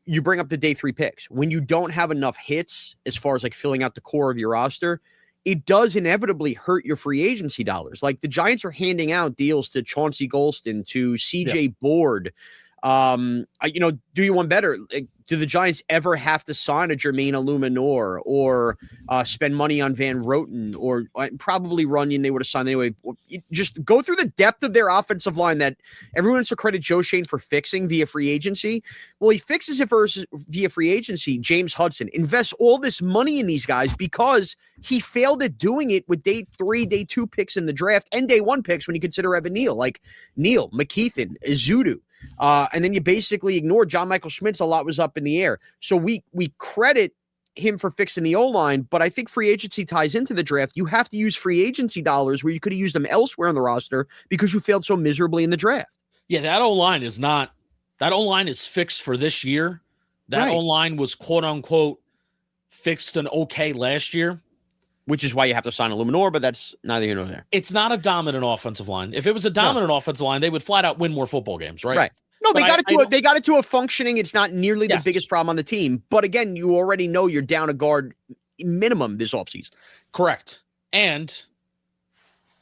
You bring up the day 3 picks. When you don't have enough hits as far as like filling out the core of your roster, it does inevitably hurt your free agency dollars. Like the Giants are handing out deals to Chauncey Golston, to CJ Board. Do you one better? Like, do the Giants ever have to sign a Jermaine Illuminor or spend money on Van Roten or probably Runyon? They would have signed anyway. Just go through the depth of their offensive line that everyone wants to credit Joe Schoen for fixing via free agency. Well, he fixes it via free agency. James Hudson invests all this money in these guys because he failed at doing it with day 3, day 2 picks in the draft and day 1 picks when you consider Evan Neal, like Neal, McKeithen, Izudu. And then you basically ignore John Michael Schmitz. A lot was up in the air. So we credit him for fixing the O-line, but I think free agency ties into the draft. You have to use free agency dollars where you could have used them elsewhere on the roster because you failed so miserably in the draft. Yeah, that O-line is fixed for this year. That O-line was quote unquote fixed and okay last year. Which is why you have to sign a Illuminor, but that's neither here nor there. It's not a dominant offensive line. If it was a dominant offensive line, they would flat out win more football games, right? Right. No, they got it to a functioning. It's not nearly the biggest problem on the team. But again, you already know you're down a guard minimum this offseason. Correct. And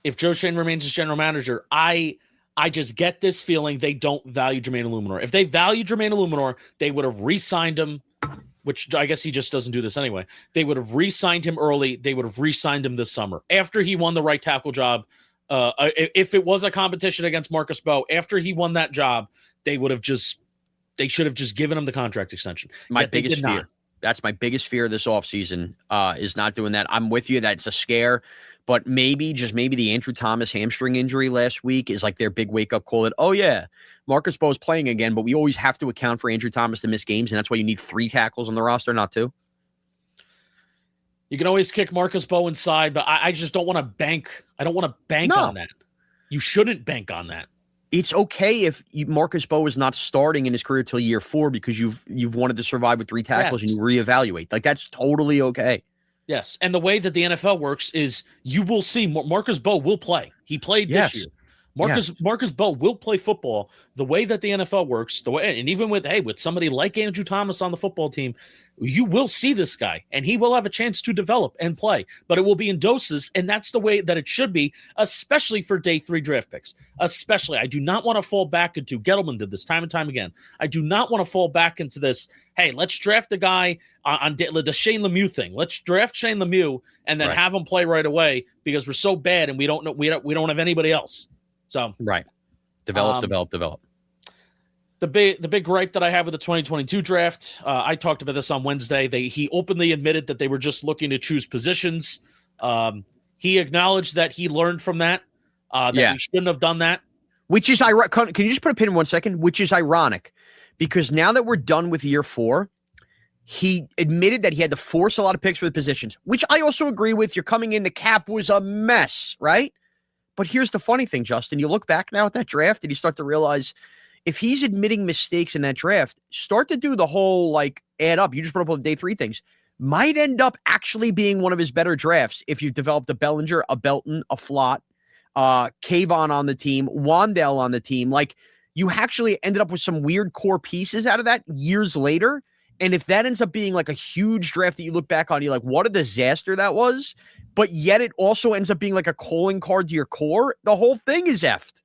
if Joe Schoen remains as general manager, I just get this feeling they don't value Jermaine Illuminor. If they value Jermaine Illuminor, they would have re-signed him which I guess he just doesn't do this anyway, they would have re-signed him early. They would have re-signed him this summer after he won the right tackle job. If it was a competition against Marcus Bowe, after he won that job, they should have just given him the contract extension. My biggest fear. That's my biggest fear this offseason, is not doing that. I'm with you that it's a scare, but maybe the Andrew Thomas hamstring injury last week is like their big wake-up call that, oh, yeah, Marcus Bowe's playing again, but we always have to account for Andrew Thomas to miss games, and that's why you need 3 tackles on the roster, not 2. You can always kick Marcus Bowe inside, but I just don't want to bank. I don't want to bank on that. You shouldn't bank on that. It's okay if Marcus Bowe is not starting in his career till year 4 because you've wanted to survive with 3 tackles and you reevaluate. Like, that's totally okay. Yes, and the way that the NFL works is you will see Marcus Bowe will play. He played this year. Marcus Bowe will play football. The way that the NFL works, and even with somebody like Andrew Thomas on the football team, you will see this guy, and he will have a chance to develop and play. But it will be in doses, and that's the way that it should be, especially for day 3 draft picks. Especially, I do not want to fall back into, Gettleman did this time and time again, I do not want to fall back into this, hey, let's draft the guy on the Shane Lemieux thing. Let's draft Shane Lemieux and then have him play right away because we're so bad and we don't have anybody else. So develop. The big gripe that I have with the 2022 draft, I talked about this on Wednesday. He openly admitted that they were just looking to choose positions. He acknowledged that he learned from that. He shouldn't have done that. Which is ironic. Can you just put a pin in 1 second? Which is ironic because now that we're done with year 4, he admitted that he had to force a lot of picks for the positions, which I also agree with. You're coming in, the cap was a mess, right? But here's the funny thing, Justin. You look back now at that draft and you start to realize if he's admitting mistakes in that draft, start to do the whole like add up. You just brought up all the day 3 things. Might end up actually being one of his better drafts if you've developed a Bellinger, a Belton, a Flott, Kayvon on the team, Wandale on the team. Like you actually ended up with some weird core pieces out of that years later. And if that ends up being like a huge draft that you look back on, you're like, what a disaster that was. But yet it also ends up being like a calling card to your core. The whole thing is effed.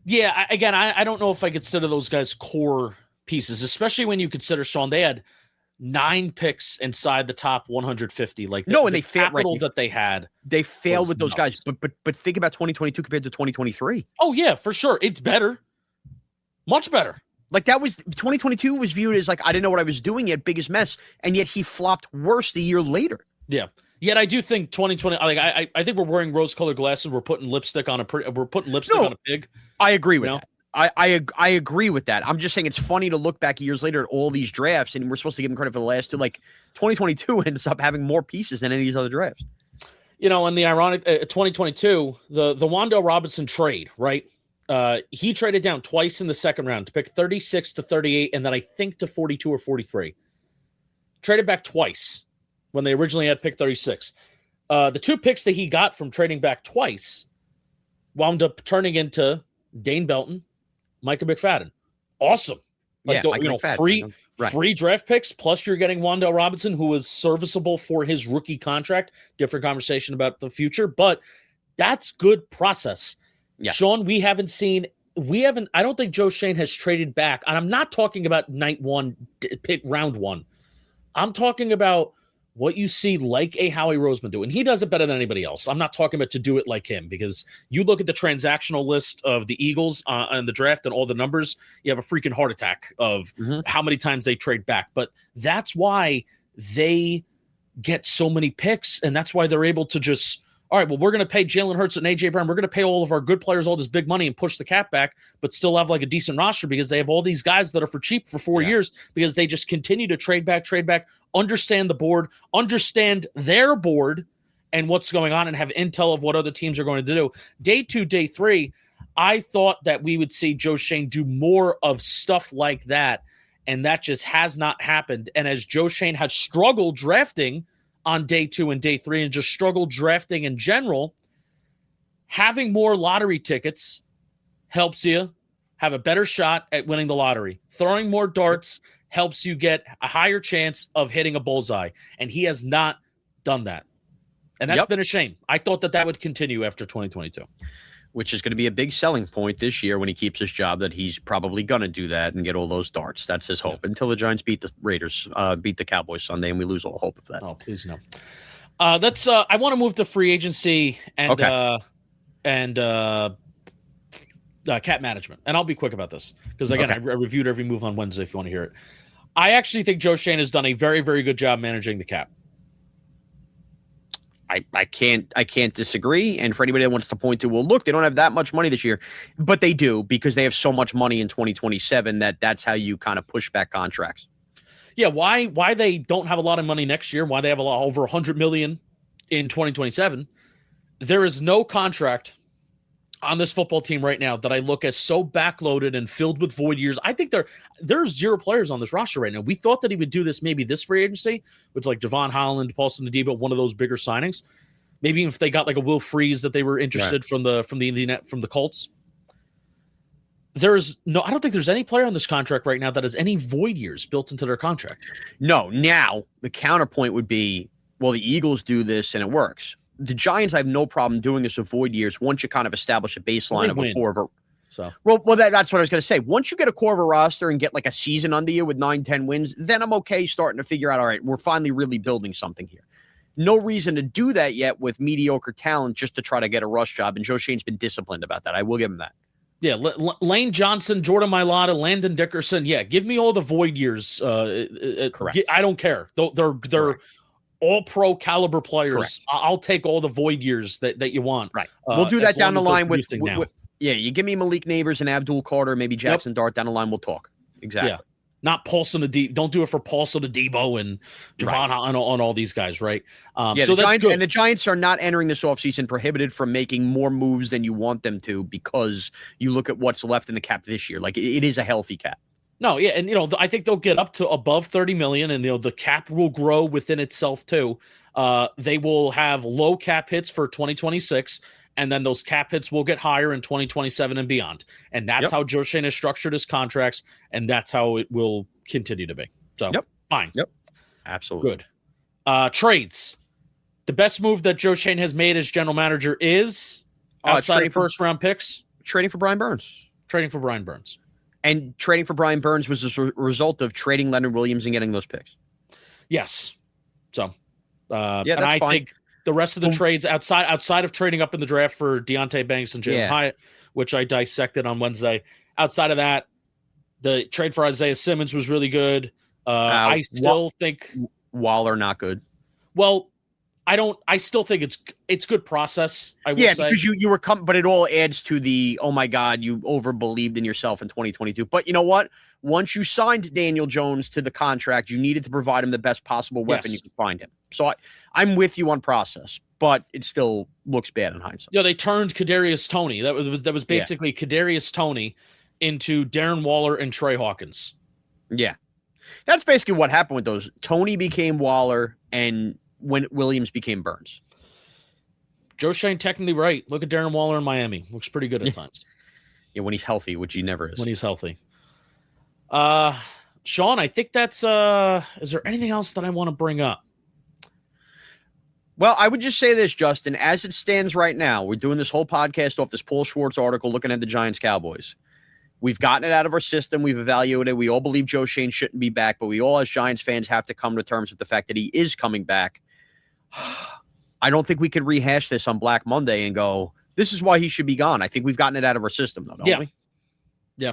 Yeah, again, I don't know if I consider those guys core pieces, especially when you consider, Shaun, they had 9 picks inside the top 150. Like and they failed that they had. They failed with those guys. But think about 2022 compared to 2023. Oh yeah, for sure. It's better. Much better. Like that was 2022 was viewed as like, I didn't know what I was doing yet, biggest mess. And yet he flopped worse the year later. Yeah. Yet I do think 2020, like I think we're wearing rose-colored glasses. We're putting lipstick on a pig. I agree with that. I agree with that. I'm just saying it's funny to look back years later at all these drafts, and we're supposed to give him credit for the last 2. Like 2022 ends up having more pieces than any of these other drafts. And the ironic 2022, the Wandale Robinson trade, right? He traded down twice in the second round to pick 36 to 38, and then I think to 42 or 43. Traded back twice when they originally had pick 36. The 2 picks that he got from trading back twice wound up turning into Dane Belton, Micah McFadden. Awesome. Like, free draft picks, plus you're getting Wandale Robinson, who was serviceable for his rookie contract. Different conversation about the future, but that's good process. Yeah. Shaun, I don't think Joe Schoen has traded back. And I'm not talking about night 1, pick round 1. I'm talking about what you see like a Howie Roseman do. And he does it better than anybody else. I'm not talking about to do it like him, because you look at the transactional list of the Eagles in the draft and all the numbers, you have a freaking heart attack of how many times they trade back. But that's why they get so many picks. And that's why they're able to just, all right, well, we're going to pay Jalen Hurts and A.J. Brown. We're going to pay all of our good players all this big money and push the cap back, but still have like a decent roster because they have all these guys that are for cheap for 4 years because they just continue to trade back, understand the board, understand their board and what's going on, and have intel of what other teams are going to do. Day 2, day 3, I thought that we would see Joe Schoen do more of stuff like that, and that just has not happened. And as Joe Schoen has struggled drafting on day 2 and day 3 and just struggled drafting in general, having more lottery tickets helps you have a better shot at winning the lottery. Throwing more darts helps you get a higher chance of hitting a bullseye, and he has not done that. And that's been a shame. I thought that would continue after 2022. which is going to be a big selling point this year when he keeps his job, that he's probably going to do that and get all those darts. That's his hope until the Giants beat the Cowboys Sunday, and we lose all hope of that. Oh, please no. I want to move to free agency and cap management. And I'll be quick about this because, again, I reviewed every move on Wednesday if you want to hear it. I actually think Joe Schoen has done a very, very good job managing the cap. I can't disagree. And for anybody that wants to point to, well, look, they don't have that much money this year, but they do because they have so much money in 2027 that's how you kind of push back contracts. Yeah, why they don't have a lot of money next year, why they have over $100 million in 2027. There is no contract on this football team right now that I look as so backloaded and filled with void years. I think there's 0 players on this roster right now. We thought that he would do this maybe this free agency, which like Javon Holland, Paulson Adebo, one of those bigger signings. Maybe if they got like a Will Freeze that they were interested from the Colts. I don't think there's any player on this contract right now that has any void years built into their contract. No. Now the counterpoint would be, well, the Eagles do this and it works. The Giants have no problem doing this with void years once you kind of establish a baseline of a core of a. So that's what I was going to say. Once you get a core of a roster and get like a season under you with 9-10 wins, then I'm okay starting to figure out, all right, we're finally really building something here. No reason to do that yet with mediocre talent just to try to get a rush job. And Joe Schoen's been disciplined about that. I will give him that. Yeah, Lane Johnson, Jordan Mailata, Landon Dickerson. Yeah, give me all the void years. Correct. I don't care. They're all pro caliber players. Correct. I'll take all the void years that you want. Right. We'll do that down the line with you give me Malik Neighbors and Abdul Carter, maybe Jackson Dart down the line. We'll talk. Exactly. Yeah. Not Paulson Adebo. Don't do it for Paulson Adebo and Javon on all these guys, right? So the Giants are not entering this offseason prohibited from making more moves than you want them to because you look at what's left in the cap this year. Like it is a healthy cap. No, yeah, and I think they'll get up to above 30 million, and the cap will grow within itself too. They will have low cap hits for 2026, and then those cap hits will get higher in 2027 and beyond. And that's how Joe Schoen has structured his contracts, and that's how it will continue to be. So fine. Yep. Absolutely. Good. Trades. The best move that Joe Schoen has made as general manager is outside of first round picks. Trading for Brian Burns. And trading for Brian Burns was a result of trading Leonard Williams and getting those picks. Yes. So, that's and I fine. think the rest of the trades outside of trading up in the draft for Deontay Banks and Jalen Hyatt, which I dissected on Wednesday. Outside of that, the trade for Isaiah Simmons was really good. I still think Waller not good. Well, I still think it's good process. I will say. Because you were but it all adds to the, oh my God, you over believed in yourself in 2022. But you know what? Once you signed Daniel Jones to the contract, you needed to provide him the best possible weapon you could find him. So I'm with you on process, but it still looks bad in hindsight. Yeah, they turned Kadarius Toney. That was basically Kadarius Toney into Darren Waller and Trey Hawkins. Yeah. That's basically what happened with those. Toney became Waller and when Williams became Burns. Joe Schoen technically right. Look at Darren Waller in Miami. Looks pretty good at times. Yeah, when he's healthy, which he never is. When he's healthy. Shaun, I think that's is there anything else that I want to bring up? Well, I would just say this, Justin. As it stands right now, we're doing this whole podcast off this Paul Schwartz article looking at the Giants-Cowboys. We've gotten it out of our system. We've evaluated it. We all believe Joe Schoen shouldn't be back, but we all, as Giants fans, have to come to terms with the fact that he is coming back. I don't think we could rehash this on Black Monday and go, this is why he should be gone. I think we've gotten it out of our system, though, don't we? Yeah.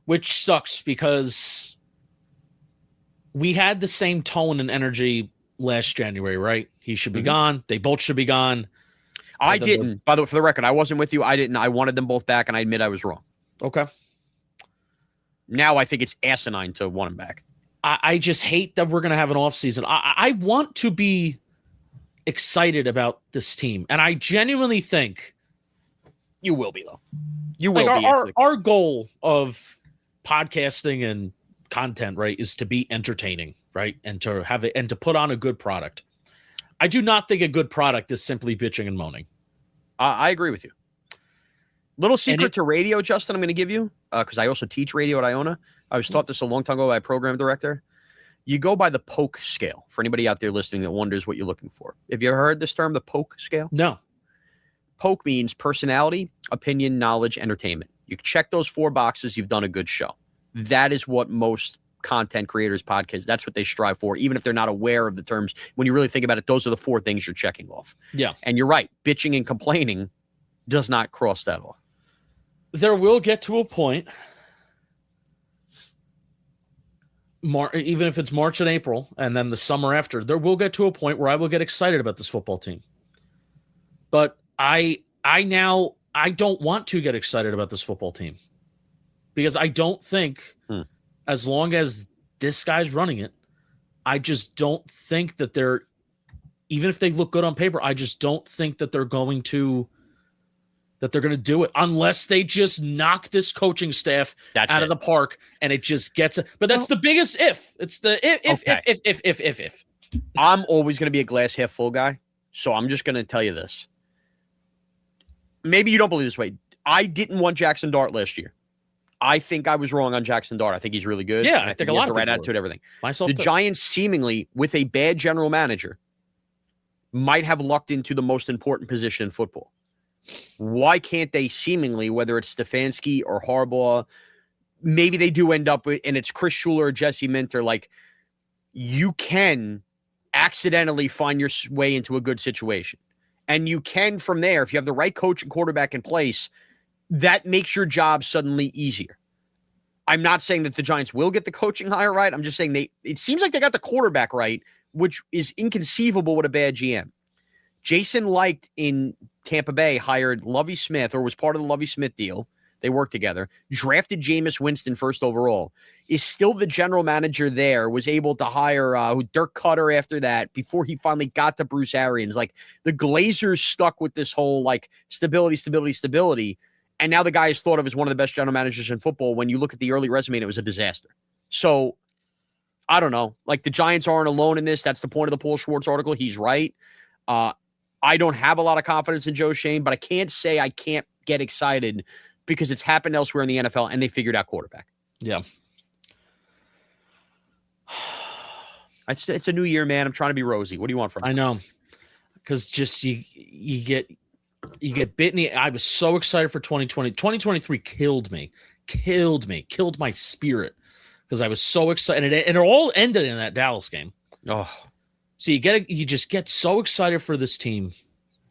Which sucks because we had the same tone and energy last January, right? He should be gone. They both should be gone. I didn't. By the way, for the record, I wasn't with you. I didn't. I wanted them both back, and I admit I was wrong. Okay. Now I think it's asinine to want him back. I just hate that we're going to have an offseason. I want to be excited about this team, and I genuinely think you will be, though. You will be. Our goal of podcasting and content, right, is to be entertaining, right, and to have it and to put on a good product. I do not think a good product is simply bitching and moaning. I agree with you. Little secret to radio, Justin, I'm going to give you, because I also teach radio at Iona. I was taught this a long time ago by a program director. You go by the poke scale, for anybody out there listening that wonders what you're looking for. Have you ever heard this term, the poke scale? No. Poke means personality, opinion, knowledge, entertainment. You check those 4 boxes, you've done a good show. That is what most content creators, podcasts, that's what they strive for, even if they're not aware of the terms. When you really think about it, those are the 4 things you're checking off. Yeah. And you're right. Bitching and complaining does not cross that off. There will get to a point, even if it's March and April, and then the summer after, there will get to a point where I will get excited about this football team. But I don't want to get excited about this football team because I don't think as long as this guy's running it, I just don't think that even if they look good on paper, I just don't think that they're going to do it unless they just knock this coaching staff out of the park and it just gets it. But that's the biggest if. It's the if. I'm always going to be a glass half full guy. So I'm just going to tell you this. Maybe you don't believe this way. I didn't want Jackson Dart last year. I think I was wrong on Jackson Dart. I think he's really good. Yeah, I think a lot of the right people attitude, everything. Myself the too. Giants seemingly, with a bad general manager, might have lucked into the most important position in football. Why can't they seemingly, whether it's Stefanski or Harbaugh, maybe they do end up with, and it's Chris Schuler or Jesse Minter, like you can accidentally find your way into a good situation. And you can, from there, if you have the right coach and quarterback in place, that makes your job suddenly easier. I'm not saying that the Giants will get the coaching hire right. I'm just saying it seems like they got the quarterback right, which is inconceivable with a bad GM. Jason Licht in Tampa Bay hired Lovie Smith, or was part of the Lovie Smith deal. They worked together, drafted Jameis Winston first overall, is still the general manager there, was able to hire Dirk Cutter after that before he finally got to Bruce Arians. Like the Glazers stuck with this whole like stability. And now the guy is thought of as one of the best general managers in football. When you look at the early resume, it was a disaster. So I don't know. Like the Giants aren't alone in this. That's the point of the Paul Schwartz article. He's right. I don't have a lot of confidence in Joe Schoen, but I can't say I can't get excited because it's happened elsewhere in the NFL and they figured out quarterback. Yeah. It's a new year, man. I'm trying to be rosy. What do you want from me? I know. Because just you get bitten. I was so excited for 2020. 2023 killed me. Killed my spirit because I was so excited. And it all ended in that Dallas game. Oh. So you just get so excited for this team.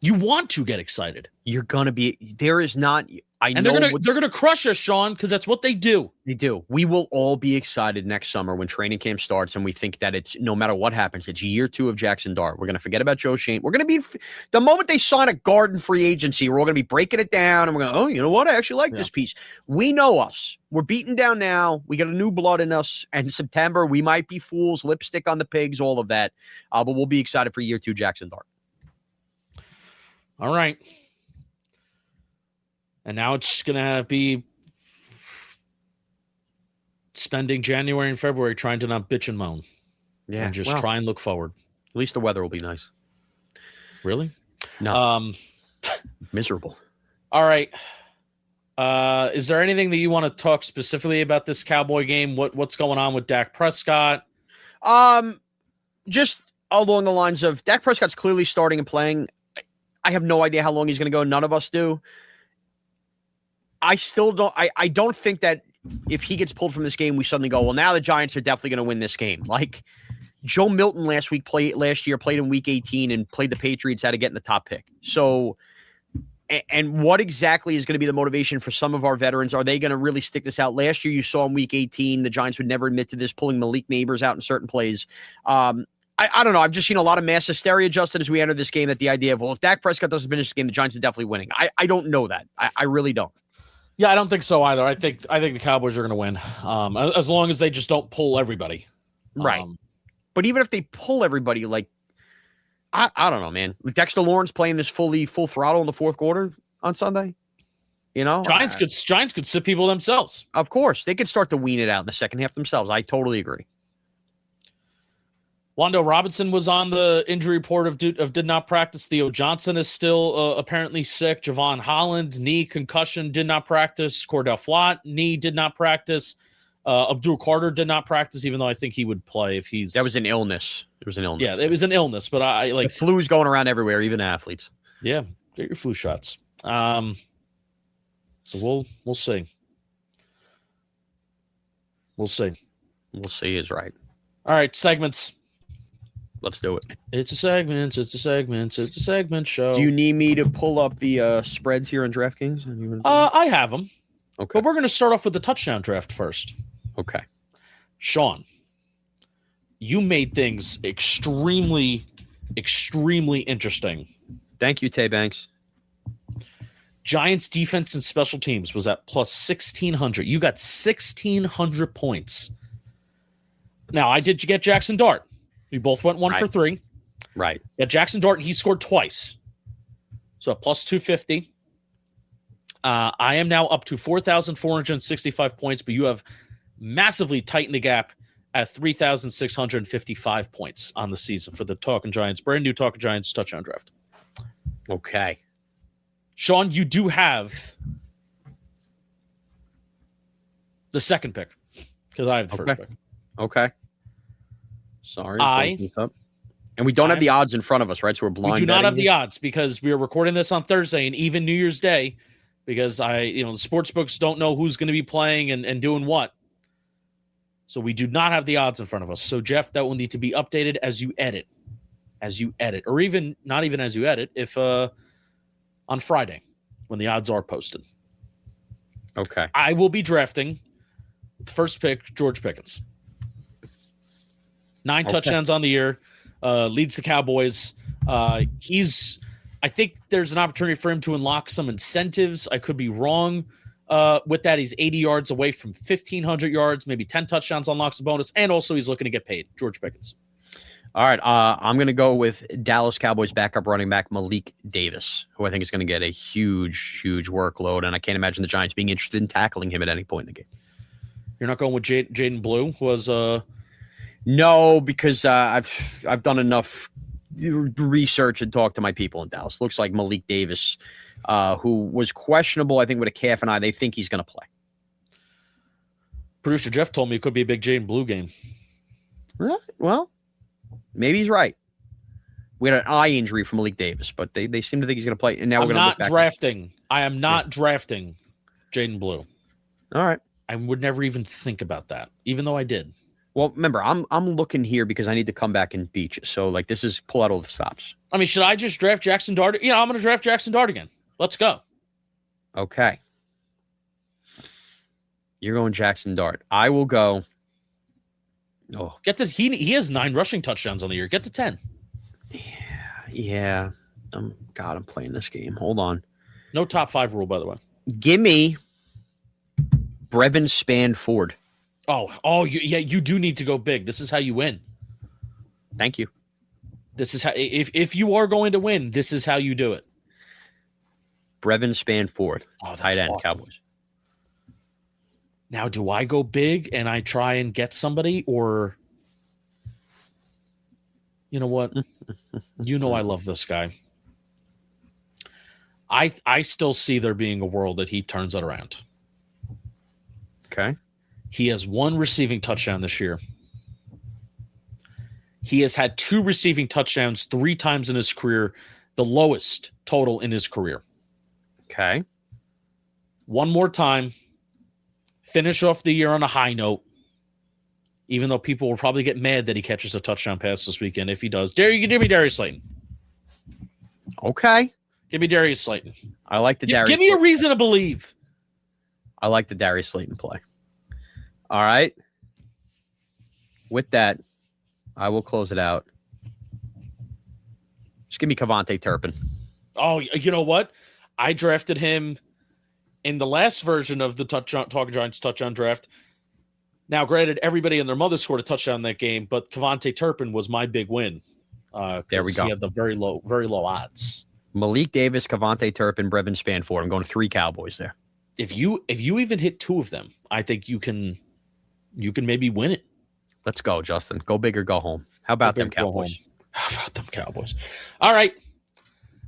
You want to get excited. You're gonna be. There is not. And they're gonna crush us, Shaun, because that's what they do. They do. We will all be excited next summer when training camp starts, and we think that it's no matter what happens, it's year 2 of Jackson Dart. We're gonna forget about Joe Schoen. We're gonna be the moment they sign a guard in free agency. We're all gonna be breaking it down, and we're going, oh, you know what? I actually like this piece. We know us. We're beaten down now. We got a new blood in us. And in September, we might be fools, lipstick on the pigs, all of that. But we'll be excited for year 2 Jackson Dart. All right. And now it's just going to be spending January and February trying to not bitch and moan. Yeah. And just try and look forward. At least the weather will be nice. Really? No. Miserable. All right. Is there anything that you want to talk specifically about this Cowboy game? What's going on with Dak Prescott? Just along the lines of Dak Prescott's clearly starting and playing. I have no idea how long he's going to go. None of us do. I still don't. I don't think that if he gets pulled from this game, we suddenly go, well, now the Giants are definitely going to win this game. Like Joe Milton last year played in week 18 and played the Patriots out of getting the top pick. So, and what exactly is going to be the motivation for some of our veterans? Are they going to really stick this out? Last year, you saw in week 18, the Giants would never admit to this, pulling Malik Neighbors out in certain plays. I don't know. I've just seen a lot of mass hysteria, Justin, as we enter this game, that the idea of, well, if Dak Prescott doesn't finish this game, the Giants are definitely winning. I don't know that. I really don't. Yeah, I don't think so either. I think the Cowboys are going to win, as long as they just don't pull everybody. Right. But even if they pull everybody, like, I don't know, man. Dexter Lawrence playing this full throttle in the fourth quarter on Sunday. You know, Giants could sit people themselves. Of course, they could start to wean it out in the second half themselves. I totally agree. Wando Robinson was on the injury report of did not practice. Theo Johnson is still apparently sick. Javon Holland, knee concussion, did not practice. Cordell Flott, knee, did not practice. Abdul Carter did not practice, even though I think he would play if he's... That was an illness. It was an illness. Yeah, it was an illness, but I like... The flu's going around everywhere, even athletes. Yeah. Get your flu shots. So we'll see. We'll see. We'll see is right. All right, segments. Let's do it. It's a segment. It's a segment. It's a segment show. Do you need me to pull up the spreads here on DraftKings? I have them. Okay. But we're going to start off with the touchdown draft first. Okay. Shaun, you made things extremely, extremely interesting. Thank you, Tay Banks. Giants defense and special teams was at plus 1,600. You got 1,600 points. Now, I did get Jackson Dart. We both went 1 for 3. Right. Yeah, Jackson Dart, he scored twice. So at plus 250. I am now up to 4,465 points, but you have massively tightened the gap at 3,655 points on the season for the Talking Giants, brand new Talking Giants touchdown draft. Okay. Shaun, you do have the second pick because I have the first pick. Okay. Sorry. And we don't have I'm- the odds in front of us, right? So we're blind. We do not betting have the here? odds because we are recording this on Thursday and even New Year's Day because the sports books don't know who's going to be playing and doing what. So we do not have the odds in front of us. So Jeff, that will need to be updated as you edit, or even not even as you edit, if on Friday when the odds are posted. Okay. I will be drafting the first pick, George Pickens. 9 touchdowns on the year, leads the Cowboys. I think there's an opportunity for him to unlock some incentives. I could be wrong with that. He's 80 yards away from 1,500 yards, maybe 10 touchdowns unlocks the bonus, and also he's looking to get paid. George Pickens. All right. I'm going to go with Dallas Cowboys backup running back Malik Davis, who I think is going to get a huge, huge workload, and I can't imagine the Giants being interested in tackling him at any point in the game. You're not going with Jaden Blue, who was No, because I've done enough research and talked to my people in Dallas. Looks like Malik Davis, who was questionable, I think, with a calf and eye. They think he's going to play. Producer Jeff told me it could be a big Jaden Blue game. Well, maybe he's right. We had an eye injury from Malik Davis, but they seem to think he's going to play. And now we're going to look back. I am not drafting Jaden Blue. All right. I would never even think about that, even though I did. Well, remember, I'm looking here because I need to come back and beat you. So, this is pull out all the stops. I mean, should I just draft Jackson Dart? I'm going to draft Jackson Dart again. Let's go. Okay. You're going Jackson Dart. I will go. Oh, Get to he has 9 rushing touchdowns on the year. Get to 10. yeah. God, I'm playing this game. Hold on. No top 5 rule, by the way. Give me Brevin Spanford. You do need to go big. This is how you win. Thank you. This is how if you are going to win, this is how you do it. Brevin Spanford, tight end, awesome. Cowboys. Now, do I go big and I try and get somebody, or you know what? I love this guy. I still see there being a world that he turns it around. Okay. He has 1 receiving touchdown this year. He has had 2 receiving touchdowns 3 times in his career, the lowest total in his career. Okay. One more time, finish off the year on a high note, even though people will probably get mad that he catches a touchdown pass this weekend if he does. Give me Darius Slayton. Okay. Give me Darius Slayton. I like the Darius. Give me a reason to believe. I like the Darius Slayton play. All right. With that, I will close it out. Just give me Cavante Turpin. Oh, you know what? I drafted him in the last version of the Talking Giants touchdown draft. Now, granted, everybody and their mother scored a touchdown in that game, but Cavante Turpin was my big win. There we go. He had the very low odds. Malik Davis, Cavante Turpin, Brevin Spanford. I'm going 3 Cowboys there. If you even hit 2 of them, I think you can maybe win it. Let's go, Justin. Go big or go home. How about them Cowboys? How about them Cowboys? All right.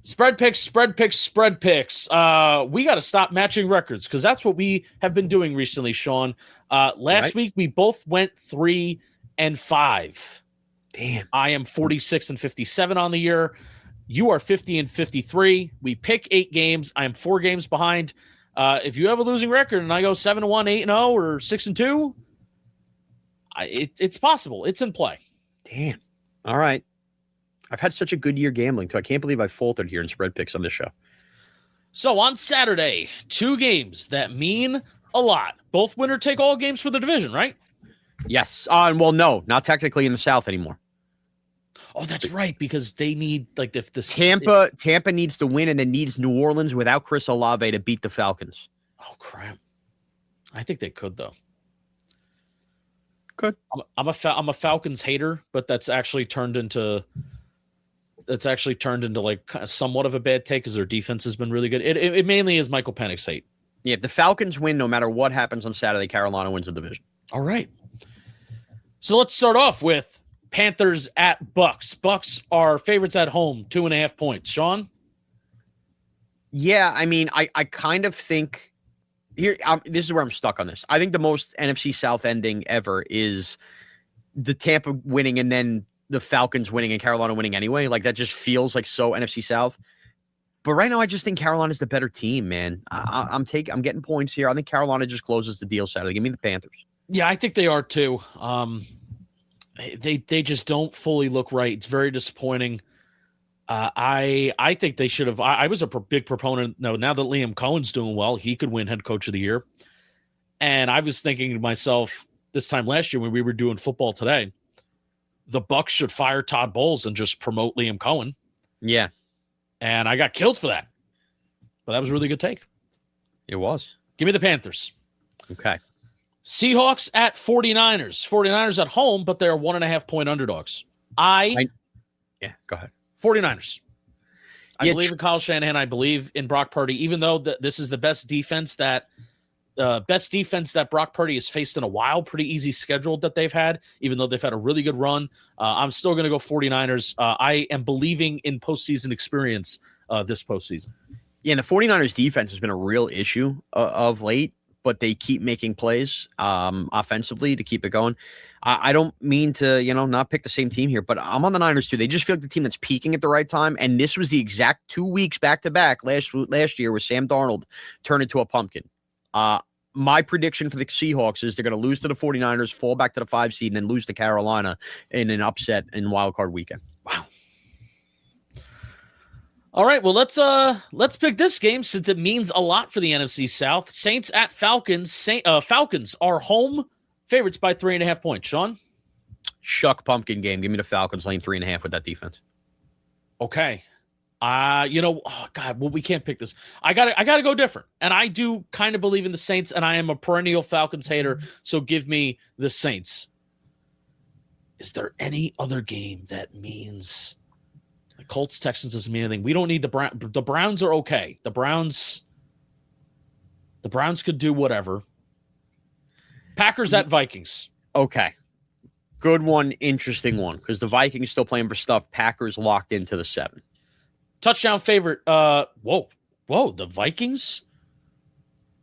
Spread picks. We got to stop matching records because that's what we have been doing recently, Shaun. Last week, we both went 3-5. Damn. I am 46-57 on the year. You are 50-53. We pick 8 games. I am 4 games behind. If you have a losing record and I go 7-1, 8-0, or 6-2, it's possible. It's in play. Damn. All right. I've had such a good year gambling, too. I can't believe I faltered here in spread picks on this show. So on Saturday, 2 games that mean a lot. Both winner take all games for the division, right? Yes. Well, no, not technically in the South anymore. Oh, that's right, because they need if the Tampa needs to win and then needs New Orleans without Chris Olave to beat the Falcons. Oh crap! I think they could though. Could. I'm a Falcons hater, but that's actually turned into like somewhat of a bad take because their defense has been really good. It mainly is Michael Penix hate. Yeah, if the Falcons win, no matter what happens on Saturday, Carolina wins the division. All right. So let's start off with Panthers at Bucks. Bucks are favorites at home, 2.5 points. Shaun? Yeah, I mean, I kind of think here. This is where I'm stuck on this. I think the most NFC South ending ever is the Tampa winning and then the Falcons winning and Carolina winning anyway. Like that just feels like so NFC South. But right now, I just think Carolina's the better team, man. I'm getting points here. I think Carolina just closes the deal Saturday. Give me the Panthers. Yeah, I think they are too. They just don't fully look right. It's very disappointing. I think they should have. I was a big proponent. No, now that Liam Cohen's doing well, he could win head coach of the year. And I was thinking to myself this time last year when we were doing Football Today, the Bucks should fire Todd Bowles and just promote Liam Cohen. Yeah. And I got killed for that. But that was a really good take. It was. Give me the Panthers. Okay. Seahawks at 49ers. 49ers at home, but they're 1.5 point underdogs. Yeah, go ahead. 49ers. I believe in Kyle Shanahan. I believe in Brock Purdy, even though this is the best defense that Brock Purdy has faced in a while. Pretty easy schedule that they've had, even though they've had a really good run. I'm still going to go 49ers. I am believing in postseason experience this postseason. Yeah, and the 49ers defense has been a real issue of late, but they keep making plays offensively to keep it going. I don't mean to, not pick the same team here, but I'm on the Niners too. They just feel like the team that's peaking at the right time. And this was the exact 2 weeks back to back last year where Sam Darnold turned into a pumpkin. My prediction for the Seahawks is they're going to lose to the 49ers, fall back to the 5 seed, and then lose to Carolina in an upset in Wild Card Weekend. Wow. All right, well, let's pick this game since it means a lot for the NFC South. Saints at Falcons. Falcons are home favorites by 3.5 points. Shaun? Shuck pumpkin game. Give me the Falcons laying 3.5 with that defense. Okay. Oh God, well, we can't pick this. I gotta go different. And I do kind of believe in the Saints, and I am a perennial Falcons hater, so give me the Saints. Is there any other game that means the Colts Texans doesn't mean anything? We don't need the Browns are okay. The Browns could do whatever. Packers at Vikings. Okay. Good one, interesting one, because the Vikings still playing for stuff. Packers locked into the 7. Touchdown favorite. Whoa. The Vikings.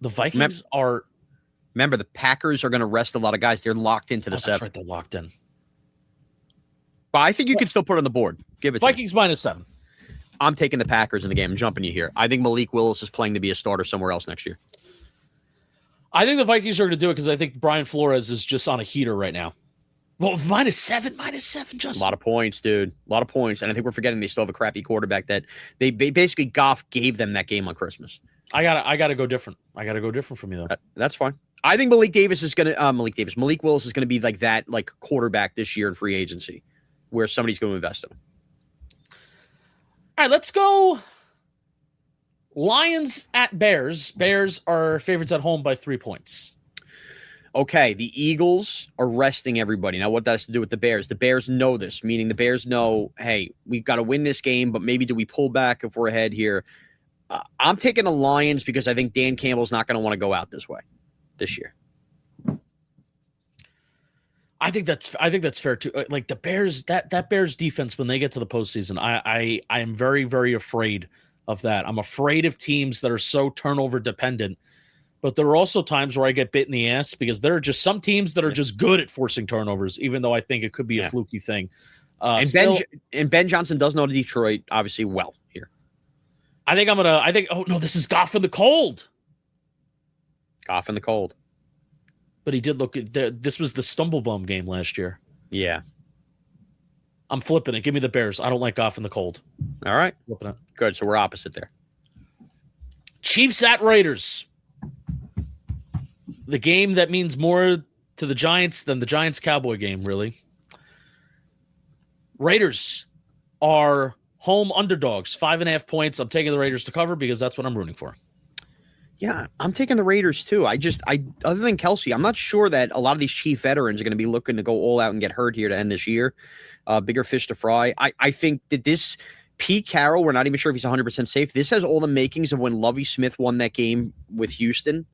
The Vikings are. Remember, the Packers are going to rest a lot of guys. They're locked into the 7. That's right. They're locked in. But I think you can still put it on the board. Give it. Vikings -7. I'm taking the Packers in the game. I'm jumping you here. I think Malik Willis is playing to be a starter somewhere else next year. I think the Vikings are going to do it because I think Brian Flores is just on a heater right now. Well, -7, Justin. A lot of points, dude. A lot of points. And I think we're forgetting they still have a crappy quarterback that they basically Goff gave them that game on Christmas. I gotta go different. I gotta go different from you though. That's fine. I think Malik Willis is gonna be like that quarterback this year in free agency, where somebody's going to invest in him. All right, let's go. Lions at Bears. Bears are favorites at home by 3 points. Okay, the Eagles are resting everybody. Now, what that has to do with the Bears? The Bears know this, meaning the Bears know, hey, we've got to win this game, but maybe do we pull back if we're ahead here? I'm taking the Lions because I think Dan Campbell's not going to want to go out this way this year. I think that's fair too. Like the Bears, that Bears defense when they get to the postseason, I am very, very afraid of that. I'm afraid of teams that are so turnover dependent. But there are also times where I get bit in the ass because there are just some teams that are just good at forcing turnovers, even though I think it could be a fluky thing. And Still, Ben Johnson does know Detroit obviously well here. Oh no, this is Goff in the cold. Goff in the cold. But he did look good. This was the stumble bum game last year. Yeah. I'm flipping it. Give me the Bears. I don't like Goff in the cold. All right. Flipping it. Good. So we're opposite there. Chiefs at Raiders. The game that means more to the Giants than the Giants-Cowboy game, really. Raiders are home underdogs, 5.5 points. I'm taking the Raiders to cover because that's what I'm rooting for. Yeah, I'm taking the Raiders too. Other than Kelsey, I'm not sure that a lot of these Chief veterans are going to be looking to go all out and get hurt here to end this year. Bigger fish to fry. I think that this Pete Carroll, we're not even sure if he's 100% safe. This has all the makings of when Lovie Smith won that game with Houston.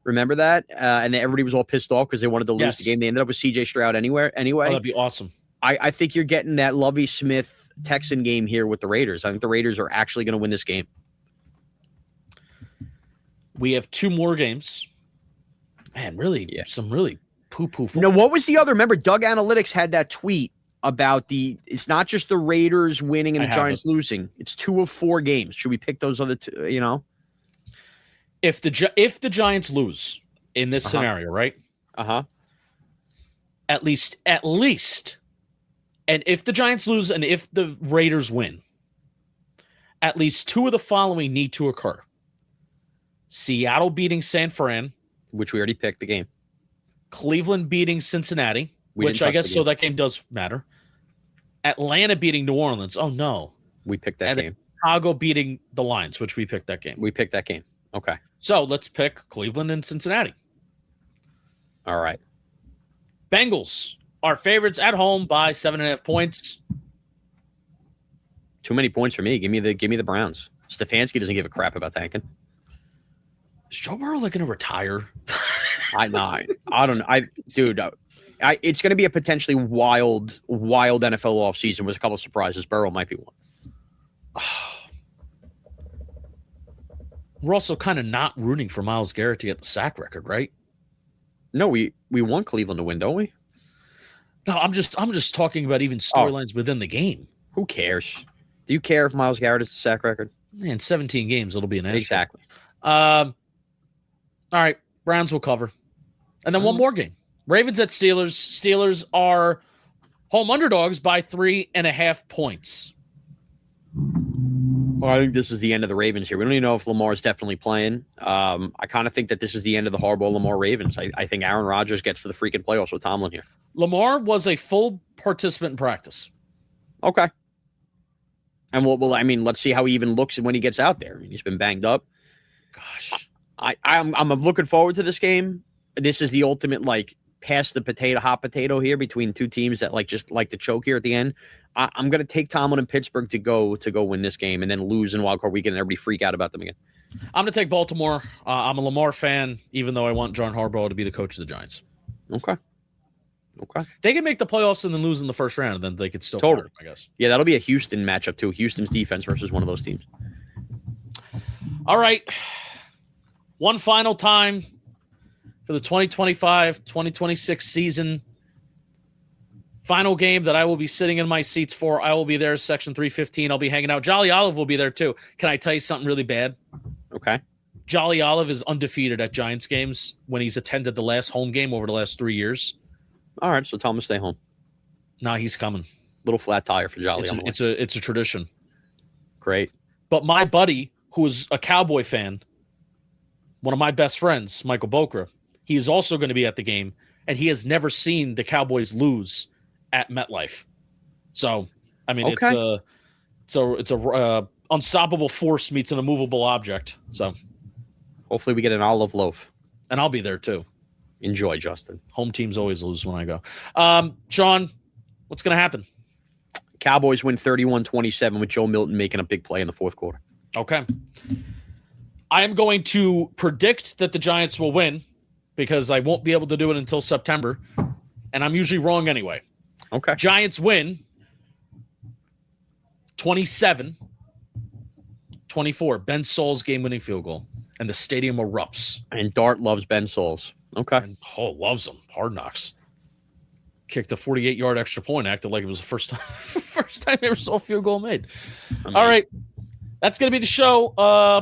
Remember that? And everybody was all pissed off because they wanted to lose the game. They ended up with C.J. Stroud anyway. Oh, that'd be awesome. I think you're getting that Lovie Smith Texan game here with the Raiders. I think the Raiders are actually going to win this game. We have 2 more games. Man, really, some really poo-poo. You know, what was the other? Remember, Doug Analytics had that tweet about it's not just the Raiders winning and the Giants losing. It's 2 of 4 games. Should we pick those other 2, you know? If the Giants lose in this scenario, right? At least. And if the Giants lose and if the Raiders win, at least 2 of the following need to occur. Seattle beating San Fran. Which we already picked the game. Cleveland beating Cincinnati, which I guess so that game does matter. Atlanta beating New Orleans. Oh, no. We picked that game. Chicago beating the Lions, which we picked that game. We picked that game. Okay. So let's pick Cleveland and Cincinnati. All right. Bengals are favorites at home by 7.5 points. Too many points for me. Give me the Browns. Stefanski doesn't give a crap about tanking. Is Joe Burrow going to retire? I don't know. It's going to be a potentially wild NFL offseason with a couple of surprises. Burrow might be one. We're also kind of not rooting for Myles Garrett to get the sack record, right? No, we want Cleveland to win, don't we? No, I'm just talking about even storylines within the game. Who cares? Do you care if Myles Garrett is the sack record? In 17 games, it'll be an issue. Exactly. All right, Browns will cover. And then one more game. Ravens at Steelers. Steelers are home underdogs by 3.5 points. Well, I think this is the end of the Ravens here. We don't even know if Lamar is definitely playing. I kind of think that this is the end of the Harbaugh-Lamar Ravens. I think Aaron Rodgers gets to the freaking playoffs with Tomlin here. Lamar was a full participant in practice. Okay. And let's see how he even looks when he gets out there. I mean, he's been banged up. Gosh. I'm looking forward to this game. This is the ultimate, pass the hot potato here between 2 teams that just like to choke here at the end. I'm going to take Tomlin and Pittsburgh to go win this game and then lose in Wild Card Weekend and everybody freak out about them again. I'm going to take Baltimore. I'm a Lamar fan, even though I want John Harbaugh to be the coach of the Giants. Okay. They can make the playoffs and then lose in the first round, and then they could still totally, I guess. Yeah, that'll be a Houston matchup too. Houston's defense versus one of those teams. All right. One final time for the 2025-2026 season. Final game that I will be sitting in my seats for. I will be there, Section 315. I'll be hanging out. Jolly Olive will be there too. Can I tell you something really bad? Okay. Jolly Olive is undefeated at Giants games when he's attended the last home game over the last 3 years. All right, so tell him to stay home. Nah, he's coming. Little flat tire for Jolly. It's a tradition. Great. But my buddy, who is a Cowboy fan, one of my best friends, Michael Bokra, he is also going to be at the game, and he has never seen the Cowboys lose at MetLife. So, I mean, okay. it's a unstoppable force meets an immovable object. So, hopefully, we get an olive loaf, and I'll be there too. Enjoy, Justin. Home teams always lose when I go. Shaun, what's going to happen? Cowboys win 31-27 with Joe Milton making a big play in the fourth quarter. Okay. I am going to predict that the Giants will win because I won't be able to do it until September, and I'm usually wrong anyway. Okay. Giants win 27-24. Ben Sol's game-winning field goal, and the stadium erupts. And Dart loves Ben Sols. Okay. And loves him. Hard Knocks. Kicked a 48-yard extra point, acted like it was the first time. First time I ever saw a field goal made. Amazing. All right. That's going to be the show.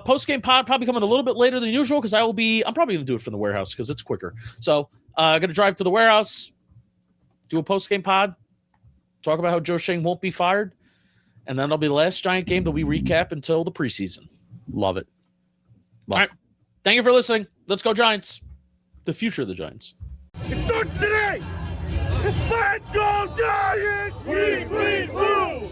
Post-game pod probably coming a little bit later than usual because I'm probably going to do it from the warehouse because it's quicker. So I'm going to drive to the warehouse, do a post-game pod, talk about how Joe Schoen won't be fired, and then that'll be the last Giant game that we recap until the preseason. Love it. All right. Thank you for listening. Let's go Giants. The future of the Giants. It starts today. Let's go Giants! We woo!